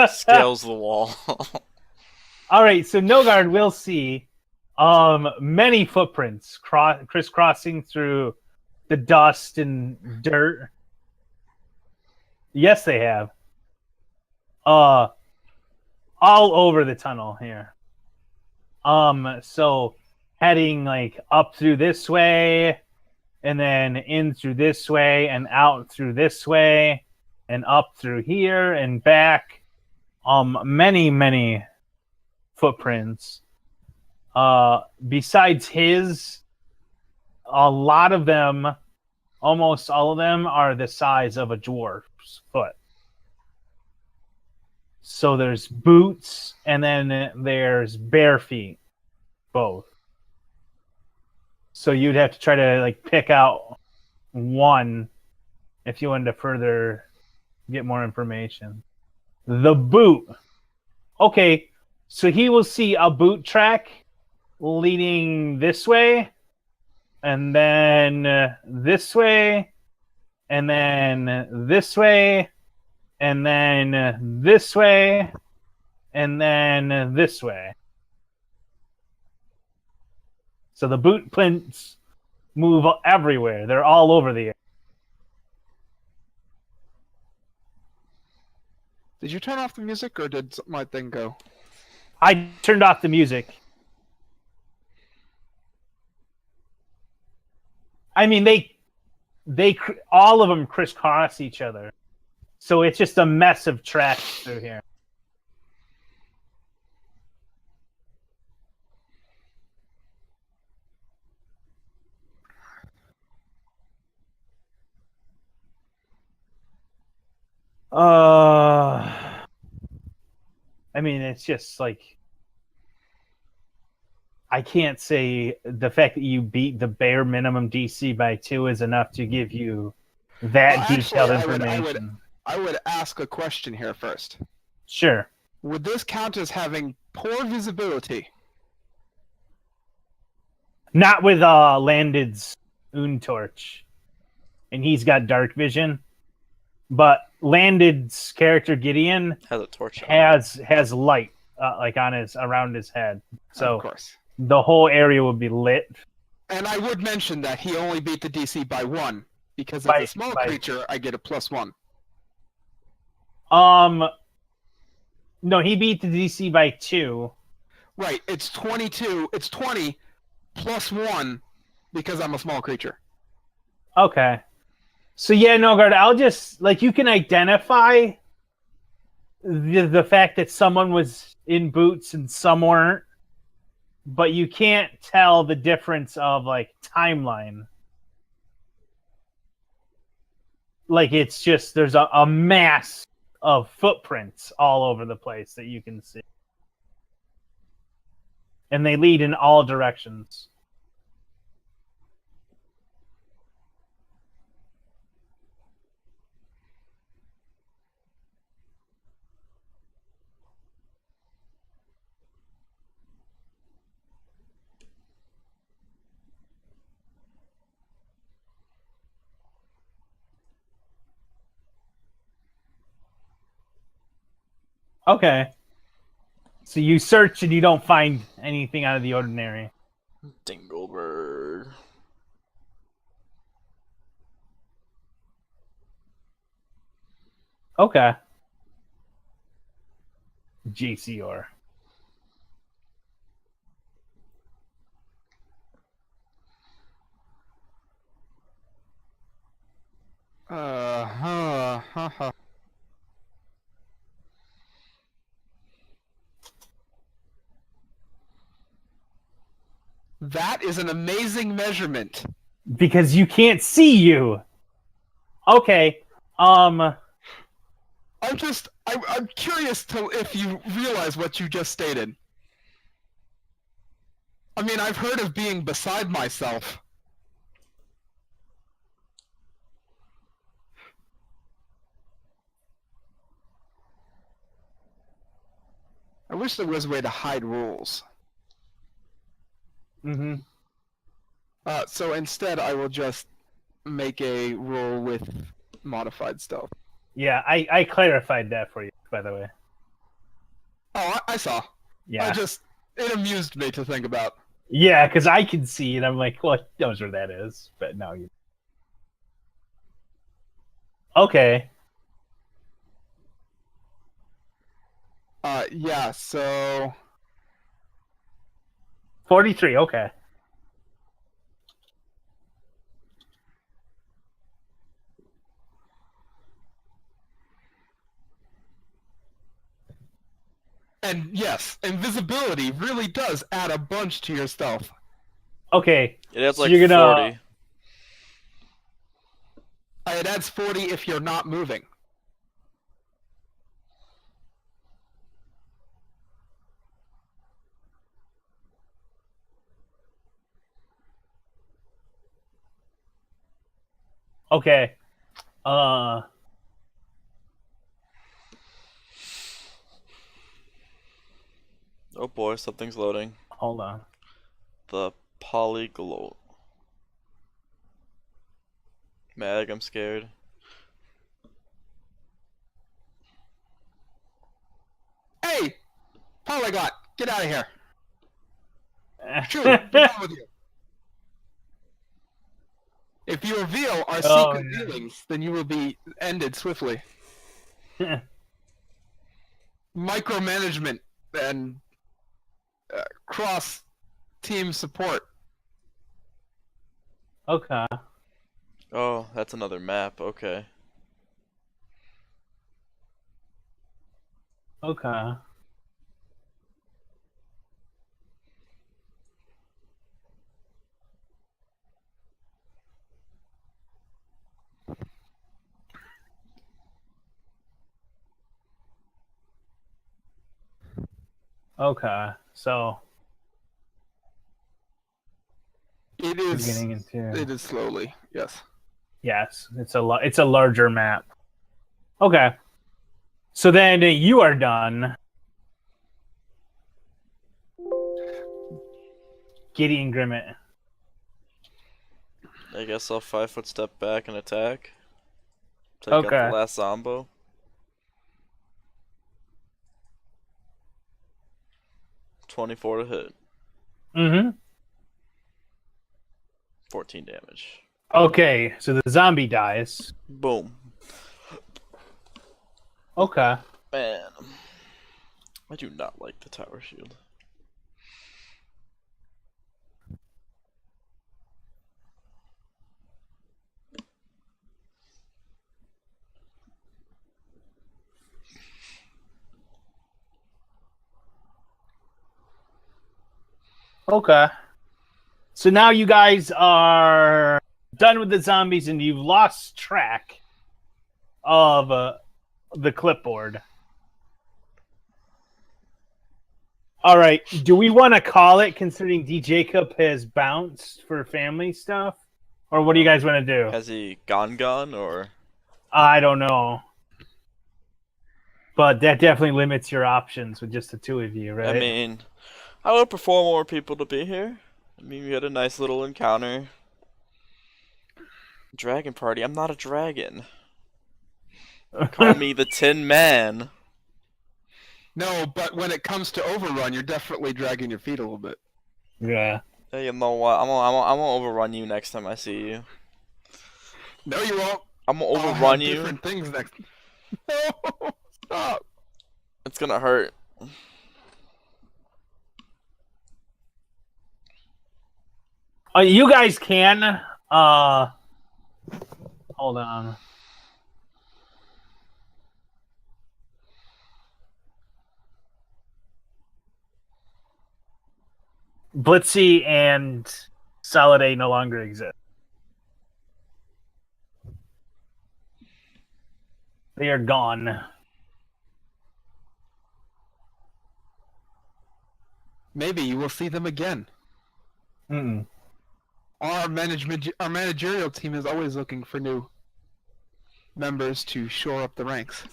Scales the wall. All right, so Nogard will see many footprints crisscrossing through the dust and dirt. Yes, they have. All over the tunnel here. So heading like up through this way, and then in through this way, and out through this way, and up through here and back. Many footprints. Besides his, a lot of them, almost all of them, are the size of a dwarf's foot. So there's boots, and then there's bare feet, both. So you'd have to try to like pick out one if you wanted to further get more information. The boot. Okay, so he will see a boot track leading this way, and then this way, and then this way, and then this way, and then this way. So the boot prints move everywhere. They're all over the air. Did you turn off the music, or did my thing go? I turned off the music. I mean, they all of them crisscross each other. So it's just a mess of tracks through here. I mean, it's just like I can't say the fact that you beat the bare minimum DC by 2 is enough to give you that detailed information. I would ask a question here first. Sure. Would this count as having poor visibility? Not with Landed's Untorch. And he's got dark vision. But Landed's character Gideon Has a torch. has light like on his around his head. So Of course. the whole area would be lit. And I would mention that he only beat the DC by 1, because as a small creature, I get a +1. No, he beat the DC by 2. Right, it's 22. It's 20 +1 because I'm a small creature. Okay. So yeah, Nogard, I'll just like you can identify the fact that someone was in boots and some weren't, but you can't tell the difference of like timeline. Like it's just there's a mass of footprints all over the place that you can see. And they lead in all directions. Okay. So you search and you don't find anything out of the ordinary. Dingleberg. Okay. GCR. That is an amazing measurement. Because you can't see you. Okay. I'm curious to if you realize what you just stated. I mean, I've heard of being beside myself. I wish there was a way to hide rules. Mm-hmm. So instead, I will just make a rule with modified stealth. Yeah, I clarified that for you, by the way. Oh, I saw. Yeah. It amused me to think about. Yeah, because I can see it. I'm like, well, he knows where that is. But no, you. Okay. Yeah, so 43, okay. and yes, invisibility really does add a bunch to your stealth. Okay. It has So like you're gonna- 40. It adds 40 if you're not moving. Okay. Oh boy, something's loading. Hold on. The polyglot. Mag, I'm scared. Hey! Polygot, get out of here. Shoot, what's wrong with you? If you reveal our Oh, secret yeah. dealings, then you will be ended swiftly. Micromanagement and cross-team support. Okay. Oh, that's another map. Okay. Okay. Okay, so It we're is. getting into It is slowly. Yes. yes, it's a larger map. Okay, so then you are done. Gideon Grimmett. I guess I'll 5-foot step back and attack. Take out Okay. the last Zombo. 24 to hit. Mm-hmm. 14 damage. Okay, so the zombie dies. Boom. Okay. Man. I do not like the tower shield. Okay. So now you guys are done with the zombies and you've lost track of the clipboard. All right. Do we want to call it considering D. Jacob has bounced for family stuff? Or what do you guys want to do? Has he gone or? I don't know. But that definitely limits your options with just the two of you, right? I mean, I would prefer more people to be here. I mean, we had a nice little encounter. Dragon party. I'm not a dragon. Call me the Tin Man. No, but when it comes to overrun, you're definitely dragging your feet a little bit. Yeah. Hey, you know what? I'm gonna overrun you next time I see you. No, you won't. I'm gonna I'll overrun have you. different things next. No, stop. It's gonna hurt. You guys can. Hold on. Blitzy and Solid A no longer exist. They are gone. Maybe you will see them again. Mm-mm. Our managerial team is always looking for new members to shore up the ranks.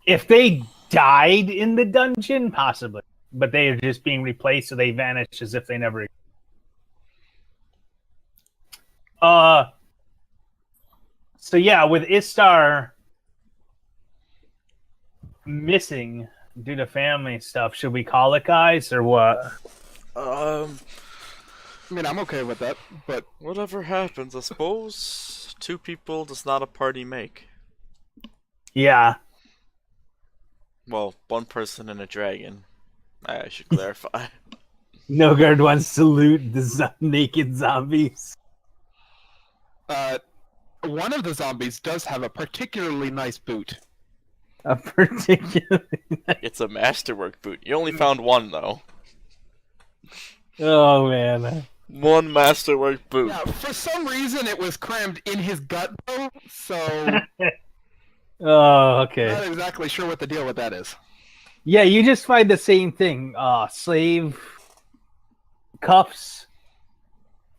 If they died in the dungeon, possibly. But they are just being replaced, so they vanish as if they never. So yeah, with Istar missing due to family stuff, should we call it, guys, or what? I mean, I'm okay with that, but Whatever happens, I suppose 2 people does not a party make. Yeah. Well, 1 person and a dragon. I should clarify. Nogard wants to loot the naked zombies. one of the zombies does have a particularly nice boot. A particular. It's a masterwork boot. You only found 1 though. Oh man. 1 masterwork boot. Yeah, for some reason it was crammed in his gut though, so Oh, okay. not exactly sure what the deal with that is. Yeah, you just find the same thing. Slave cuffs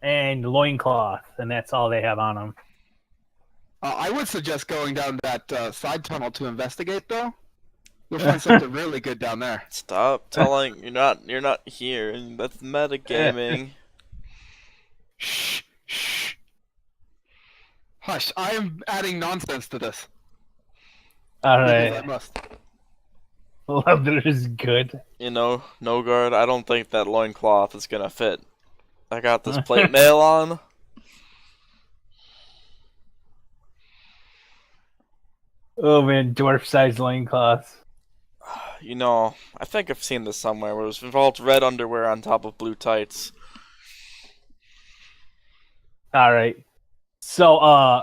and loincloth, and that's all they have on them. I would suggest going down that side tunnel to investigate though. You'll find something really good down there. Stop telling you're not here, and that's metagaming. Shh, shh. Hush, I am adding nonsense to this. All Because I right. must. Leather is good. You know, Nogard, I don't think that loincloth is gonna fit. I got this plate mail on. Oh man, dwarf-sized loincloth. You know, I think I've seen this somewhere where it involved red underwear on top of blue tights. All right. So,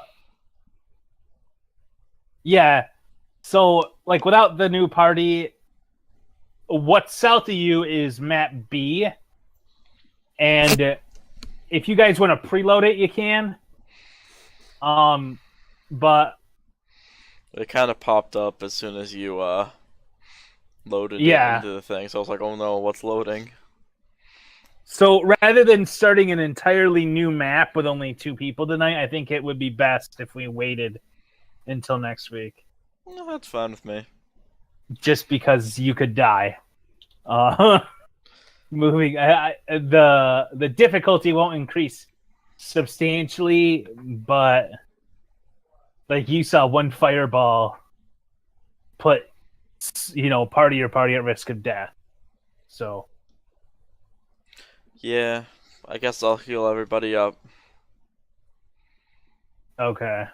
yeah. So, like, without the new party, what's south of you is map B. And if you guys want to preload it, you can. But It kind of popped up as soon as you loaded Yeah. into the thing. So I was like, oh no, what's loading? So rather than starting an entirely new map with only 2 people tonight, I think it would be best if we waited until next week. No, that's fine with me. Just because you could die. Moving, the difficulty won't increase substantially, but like you saw, one fireball put part of your party at risk of death. So Yeah, I guess I'll heal everybody up. okay,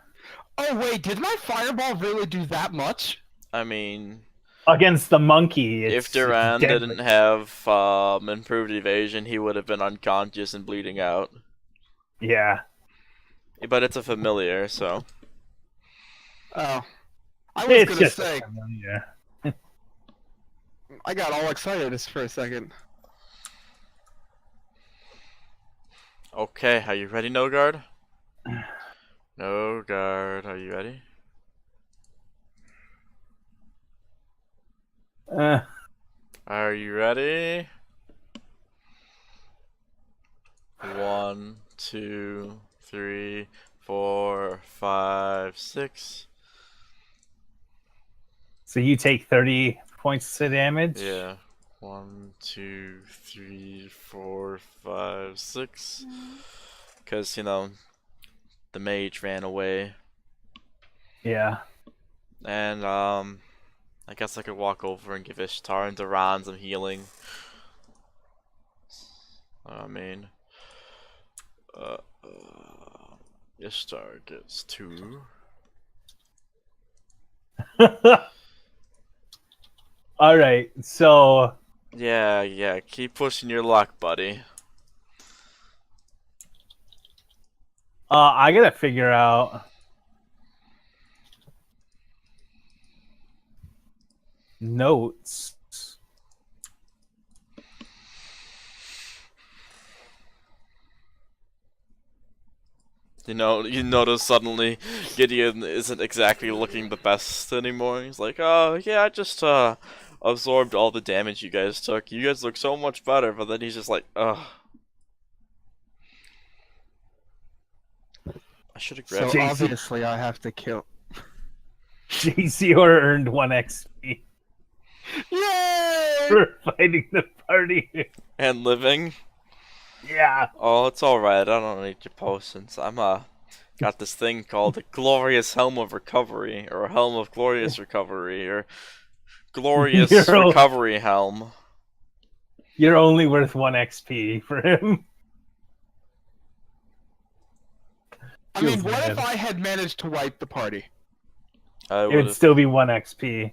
Oh wait, did my fireball really do that much? I mean, against the monkey, if it's Duran deadly. didn't have improved evasion, he would have been unconscious and bleeding out. Yeah. But it's a familiar, so. Oh. I was It's gonna just say, yeah. I got all excited just for a second. Okay, are you ready, No Guard? No Guard, are you ready? Are you ready? 1, 2, 3, 4, 5, 6. So you take 30 points of damage. Yeah. 1, 2, 3, 4, 5, 6. Because, the mage ran away. Yeah. And, I guess I could walk over and give Ishtar and Duran some healing. I mean, Ishtar gets 2. All right. So Yeah, keep pushing your luck, buddy. I gotta figure out notes. You notice suddenly Gideon isn't exactly looking the best anymore. He's like, oh, yeah, I just, absorbed all the damage you guys took. You guys look so much better, but then he's just like, ugh. I should have So grabbed Jason. obviously I have to kill. JCR earned 1 XP Yay! for fighting the party. and living. Yeah. Oh, it's alright, I don't need your potions. I'm, got this thing called the Glorious Helm of Recovery, or Helm of Glorious Recovery, or Glorious You're Recovery Helm. You're only worth 1 XP for him. I mean, Feels what bad. if I had managed to wipe the party? I It would would have still be 1 XP.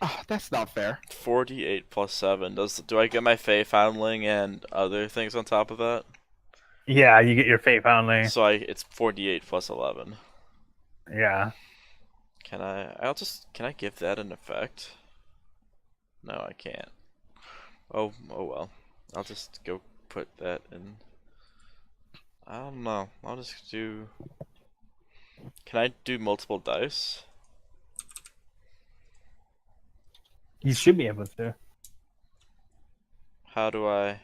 Oh, that's not fair. 48 plus 7. Do I get my Fey Foundling and other things on top of that? Yeah, you get your Fate Foundling. So it's 48 plus 11. Yeah. Can I give that an effect? No, I can't. Oh well. I'll just go put that in. I don't know. I'll just do. Can I do multiple dice? You should be able to. How do I?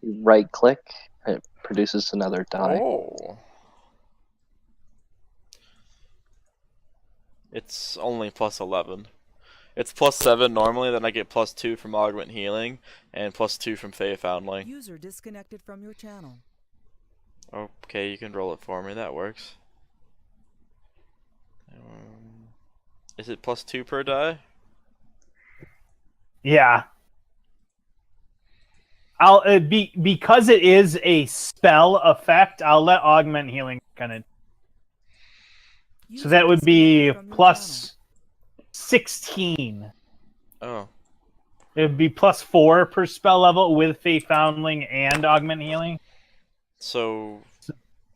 You right click, it produces another die. Oh. It's only plus 11. It's plus 7 normally, then I get plus 2 from Augment Healing, and plus 2 from Fey Foundling. User disconnected from your channel. Okay, you can roll it for me, that works. Is it plus 2 per die? Yeah. I'll because it is a spell effect, I'll let Augment Healing kind of. So that would be plus 16. Oh. It would be plus 4 per spell level with Fate Foundling and Augment Healing. So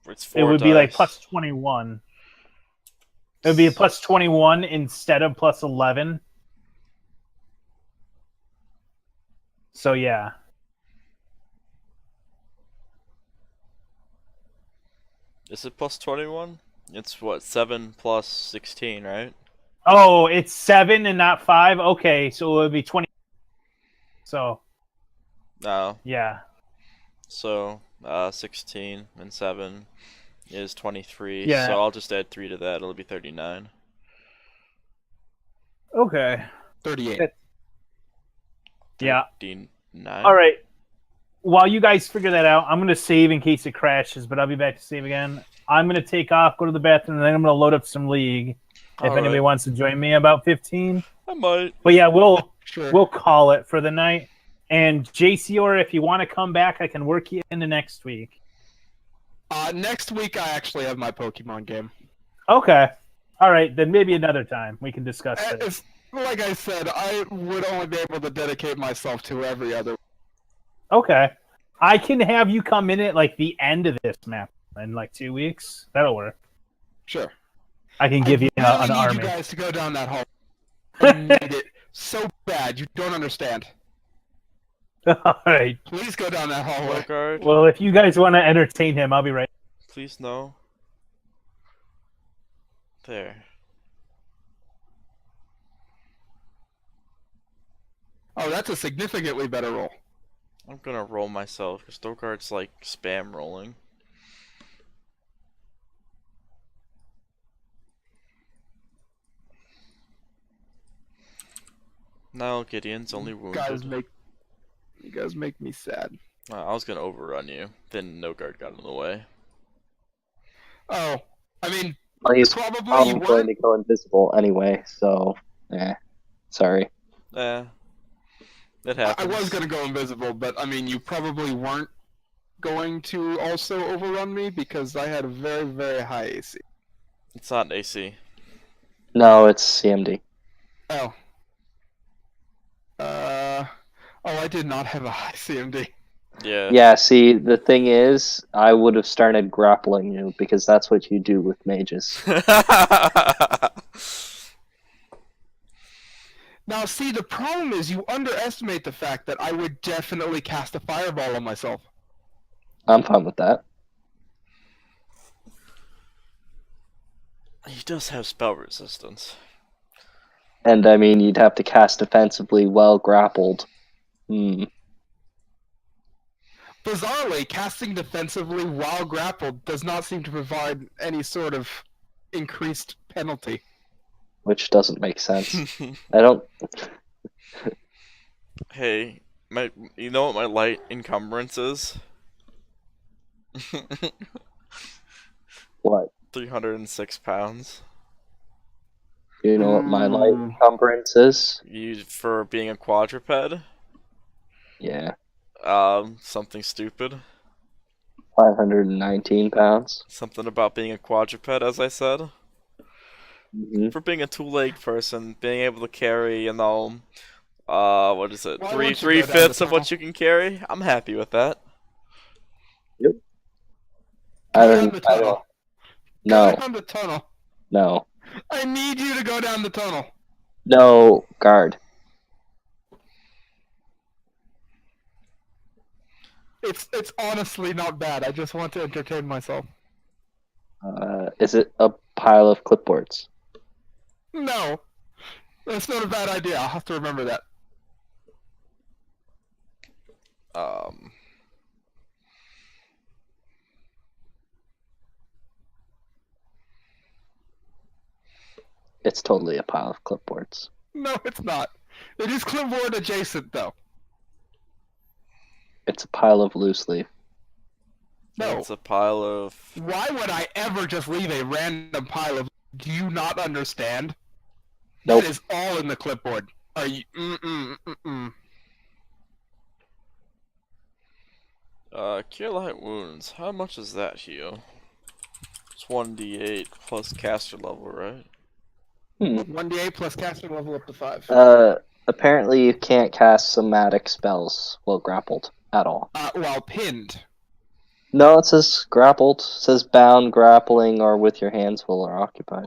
it's 4 It would be like dice. plus 21. It would be a plus 21 instead of plus 11. So yeah. Is it plus 21? It's what, 7 plus 16, right? Oh, it's 7 and not 5. Okay, so it would be 20. So No. yeah. So 16 and 7 is 23. Yeah. So I'll just add 3 to that. It'll be 39. Okay. 38. Yeah. 39. All right. While you guys figure that out, I'm gonna save in case it crashes, but I'll be back to save again. I'm gonna take off, go to the bathroom, and then I'm gonna load up some League. If All anybody right. wants to join me, about 15. I might. But yeah, we'll Sure. call it for the night. And JCR, if you want to come back, I can work you into next week. Next week I actually have my Pokemon game. Okay. All right, then maybe another time we can discuss it. It's, like I said, I would only be able to dedicate myself to every other. Okay. I can have you come in at like the end of this map in like 2 weeks. That'll work. Sure. I can give you I really an need army. you guys to go down that hall. I need it so bad. You don't understand. All right. Please go down that hallway. Guard, Well, if you guys want to entertain him, I'll be right. please no. There. Oh, that's a significantly better roll. I'm gonna roll myself because Stokard's like spam rolling. Now Gideon's only You guys wounded. make me sad. I was gonna overrun you, then no guard got in the way. Oh, I mean, Well, he's probably you probably going weren't. to go invisible anyway, so sorry. Eh, it I happens. was gonna go invisible, but I mean, you probably weren't going to also overrun me because I had a very, very high AC. It's not an AC. No, it's CMD. Oh. Oh, I did not have a high CMD. Yeah. Yeah, see, the thing is, I would have started grappling you because that's what you do with mages. Now, see, the problem is you underestimate the fact that I would definitely cast a fireball on myself. I'm fine with that. He does have spell resistance. And I mean, you'd have to cast defensively while grappled. Bizarrely, casting defensively while grappled does not seem to provide any sort of increased penalty. Which doesn't make sense. I don't. Hey, you know what my light encumbrance is? What? 306 pounds. You know what my light encumbrance is? For being a quadruped? Yeah. Something stupid. 519 pounds. Something about being a quadruped, as I said. Hmm. For being a two-legged person, being able to carry, what is it? Why won't you Three go down fifths the of what you can carry? I'm happy with that. I Go down don't. the tunnel. Go No. down the tunnel. No. I need you to go down the tunnel. No, guard. It's honestly not bad. I just want to entertain myself. Is it a pile of clipboards? No, that's not a bad idea. I'll have to remember that. It's totally a pile of clipboards. No, it's not. It is clipboard adjacent, though. It's a pile of loose leaf. No. It's a pile of... Why would I ever just leave a random pile of... Do you not understand? Nope. That is all in the clipboard. Are you... Cure Light Wounds. How much does that heal? It's 1d8 plus caster level, right? 1d8 plus caster level up to 5. Apparently you can't cast somatic spells while grappled at all. While pinned. No, it says grappled. It says bound, grappling, or with your hands full or occupied.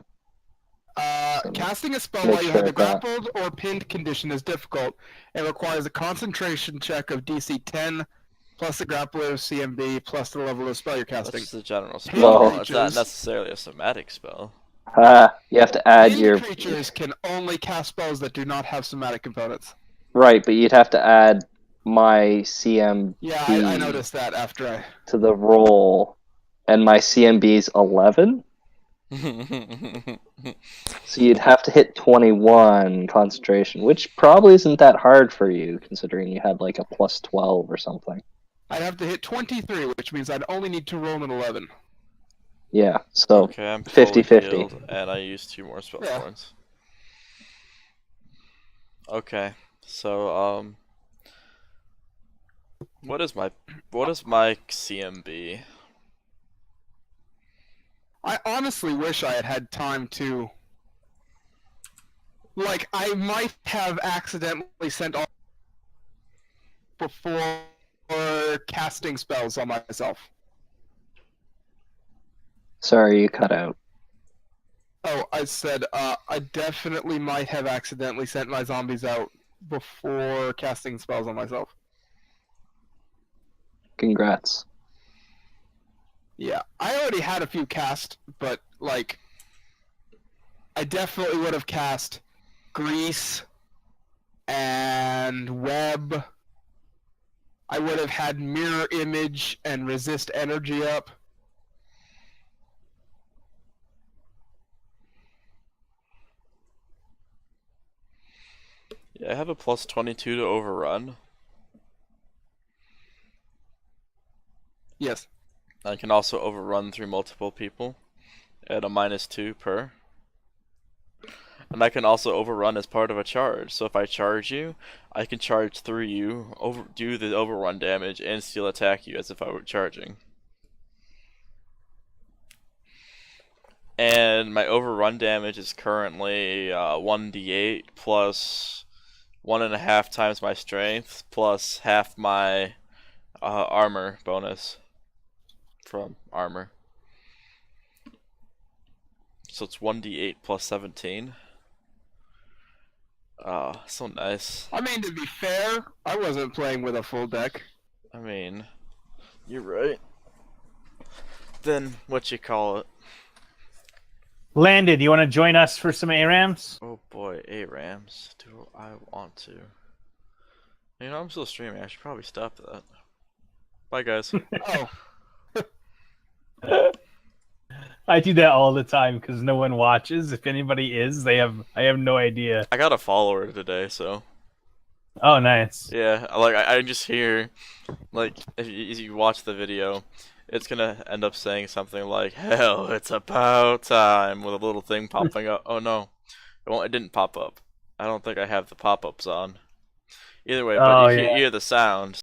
Casting a spell Make while you sure have a of that. grappled or pinned condition is difficult and requires a concentration check of DC 10 plus the grappler's CMB plus the level of spell you're That's casting. just a general Pin spell. Well- It's not creatures- necessarily a somatic spell. You have to add Wind your creatures can only cast spells that do not have somatic components. right, but you'd have to add my CMB Yeah, I noticed that after I. to the roll, and my CMB's 11. So you'd have to hit 21 concentration, which probably isn't that hard for you, considering you had like a plus 12 or something. I'd have to hit 23, which means I'd only need to roll an 11. Yeah, so Okay, I'm fully 50-50. healed, and I used 2 more spell Yeah. points. Okay, so what is my CMB? I honestly wish I had had time to. Like, I might have accidentally sent all before casting spells on myself. Sorry, you cut out. Oh, I said I definitely might have accidentally sent my zombies out before casting spells on myself. Congrats. Yeah, I already had a few cast, but like, I definitely would have cast Grease and Web. I would have had Mirror Image and Resist Energy up. Yeah, I have a plus 22 to overrun. Yes. I can also overrun through multiple people at a -2 per. And I can also overrun as part of a charge. So if I charge you, I can charge through you, do the overrun damage, and still attack you as if I were charging. And my overrun damage is currently 1d8 plus 1.5 times my strength plus half my armor bonus from armor. So it's 1d8 plus 17. So nice. I mean, to be fair, I wasn't playing with a full deck. I mean, you're right. Then what you call it? Landon, you want to join us for some ARAMs? Oh boy, ARAMs. Do I want to? You know, I'm still streaming. I should probably stop that. Bye, guys. Oh, I do that all the time because no one watches. If anybody is, I have no idea. I got a follower today, so Oh, nice. yeah. Like I just hear, like if you watch the video, it's gonna end up saying something like "Hell, it's about time" with a little thing popping up. Oh no, it didn't pop up. I don't think I have the pop-ups on. Either way, but Oh, you yeah. hear the sound.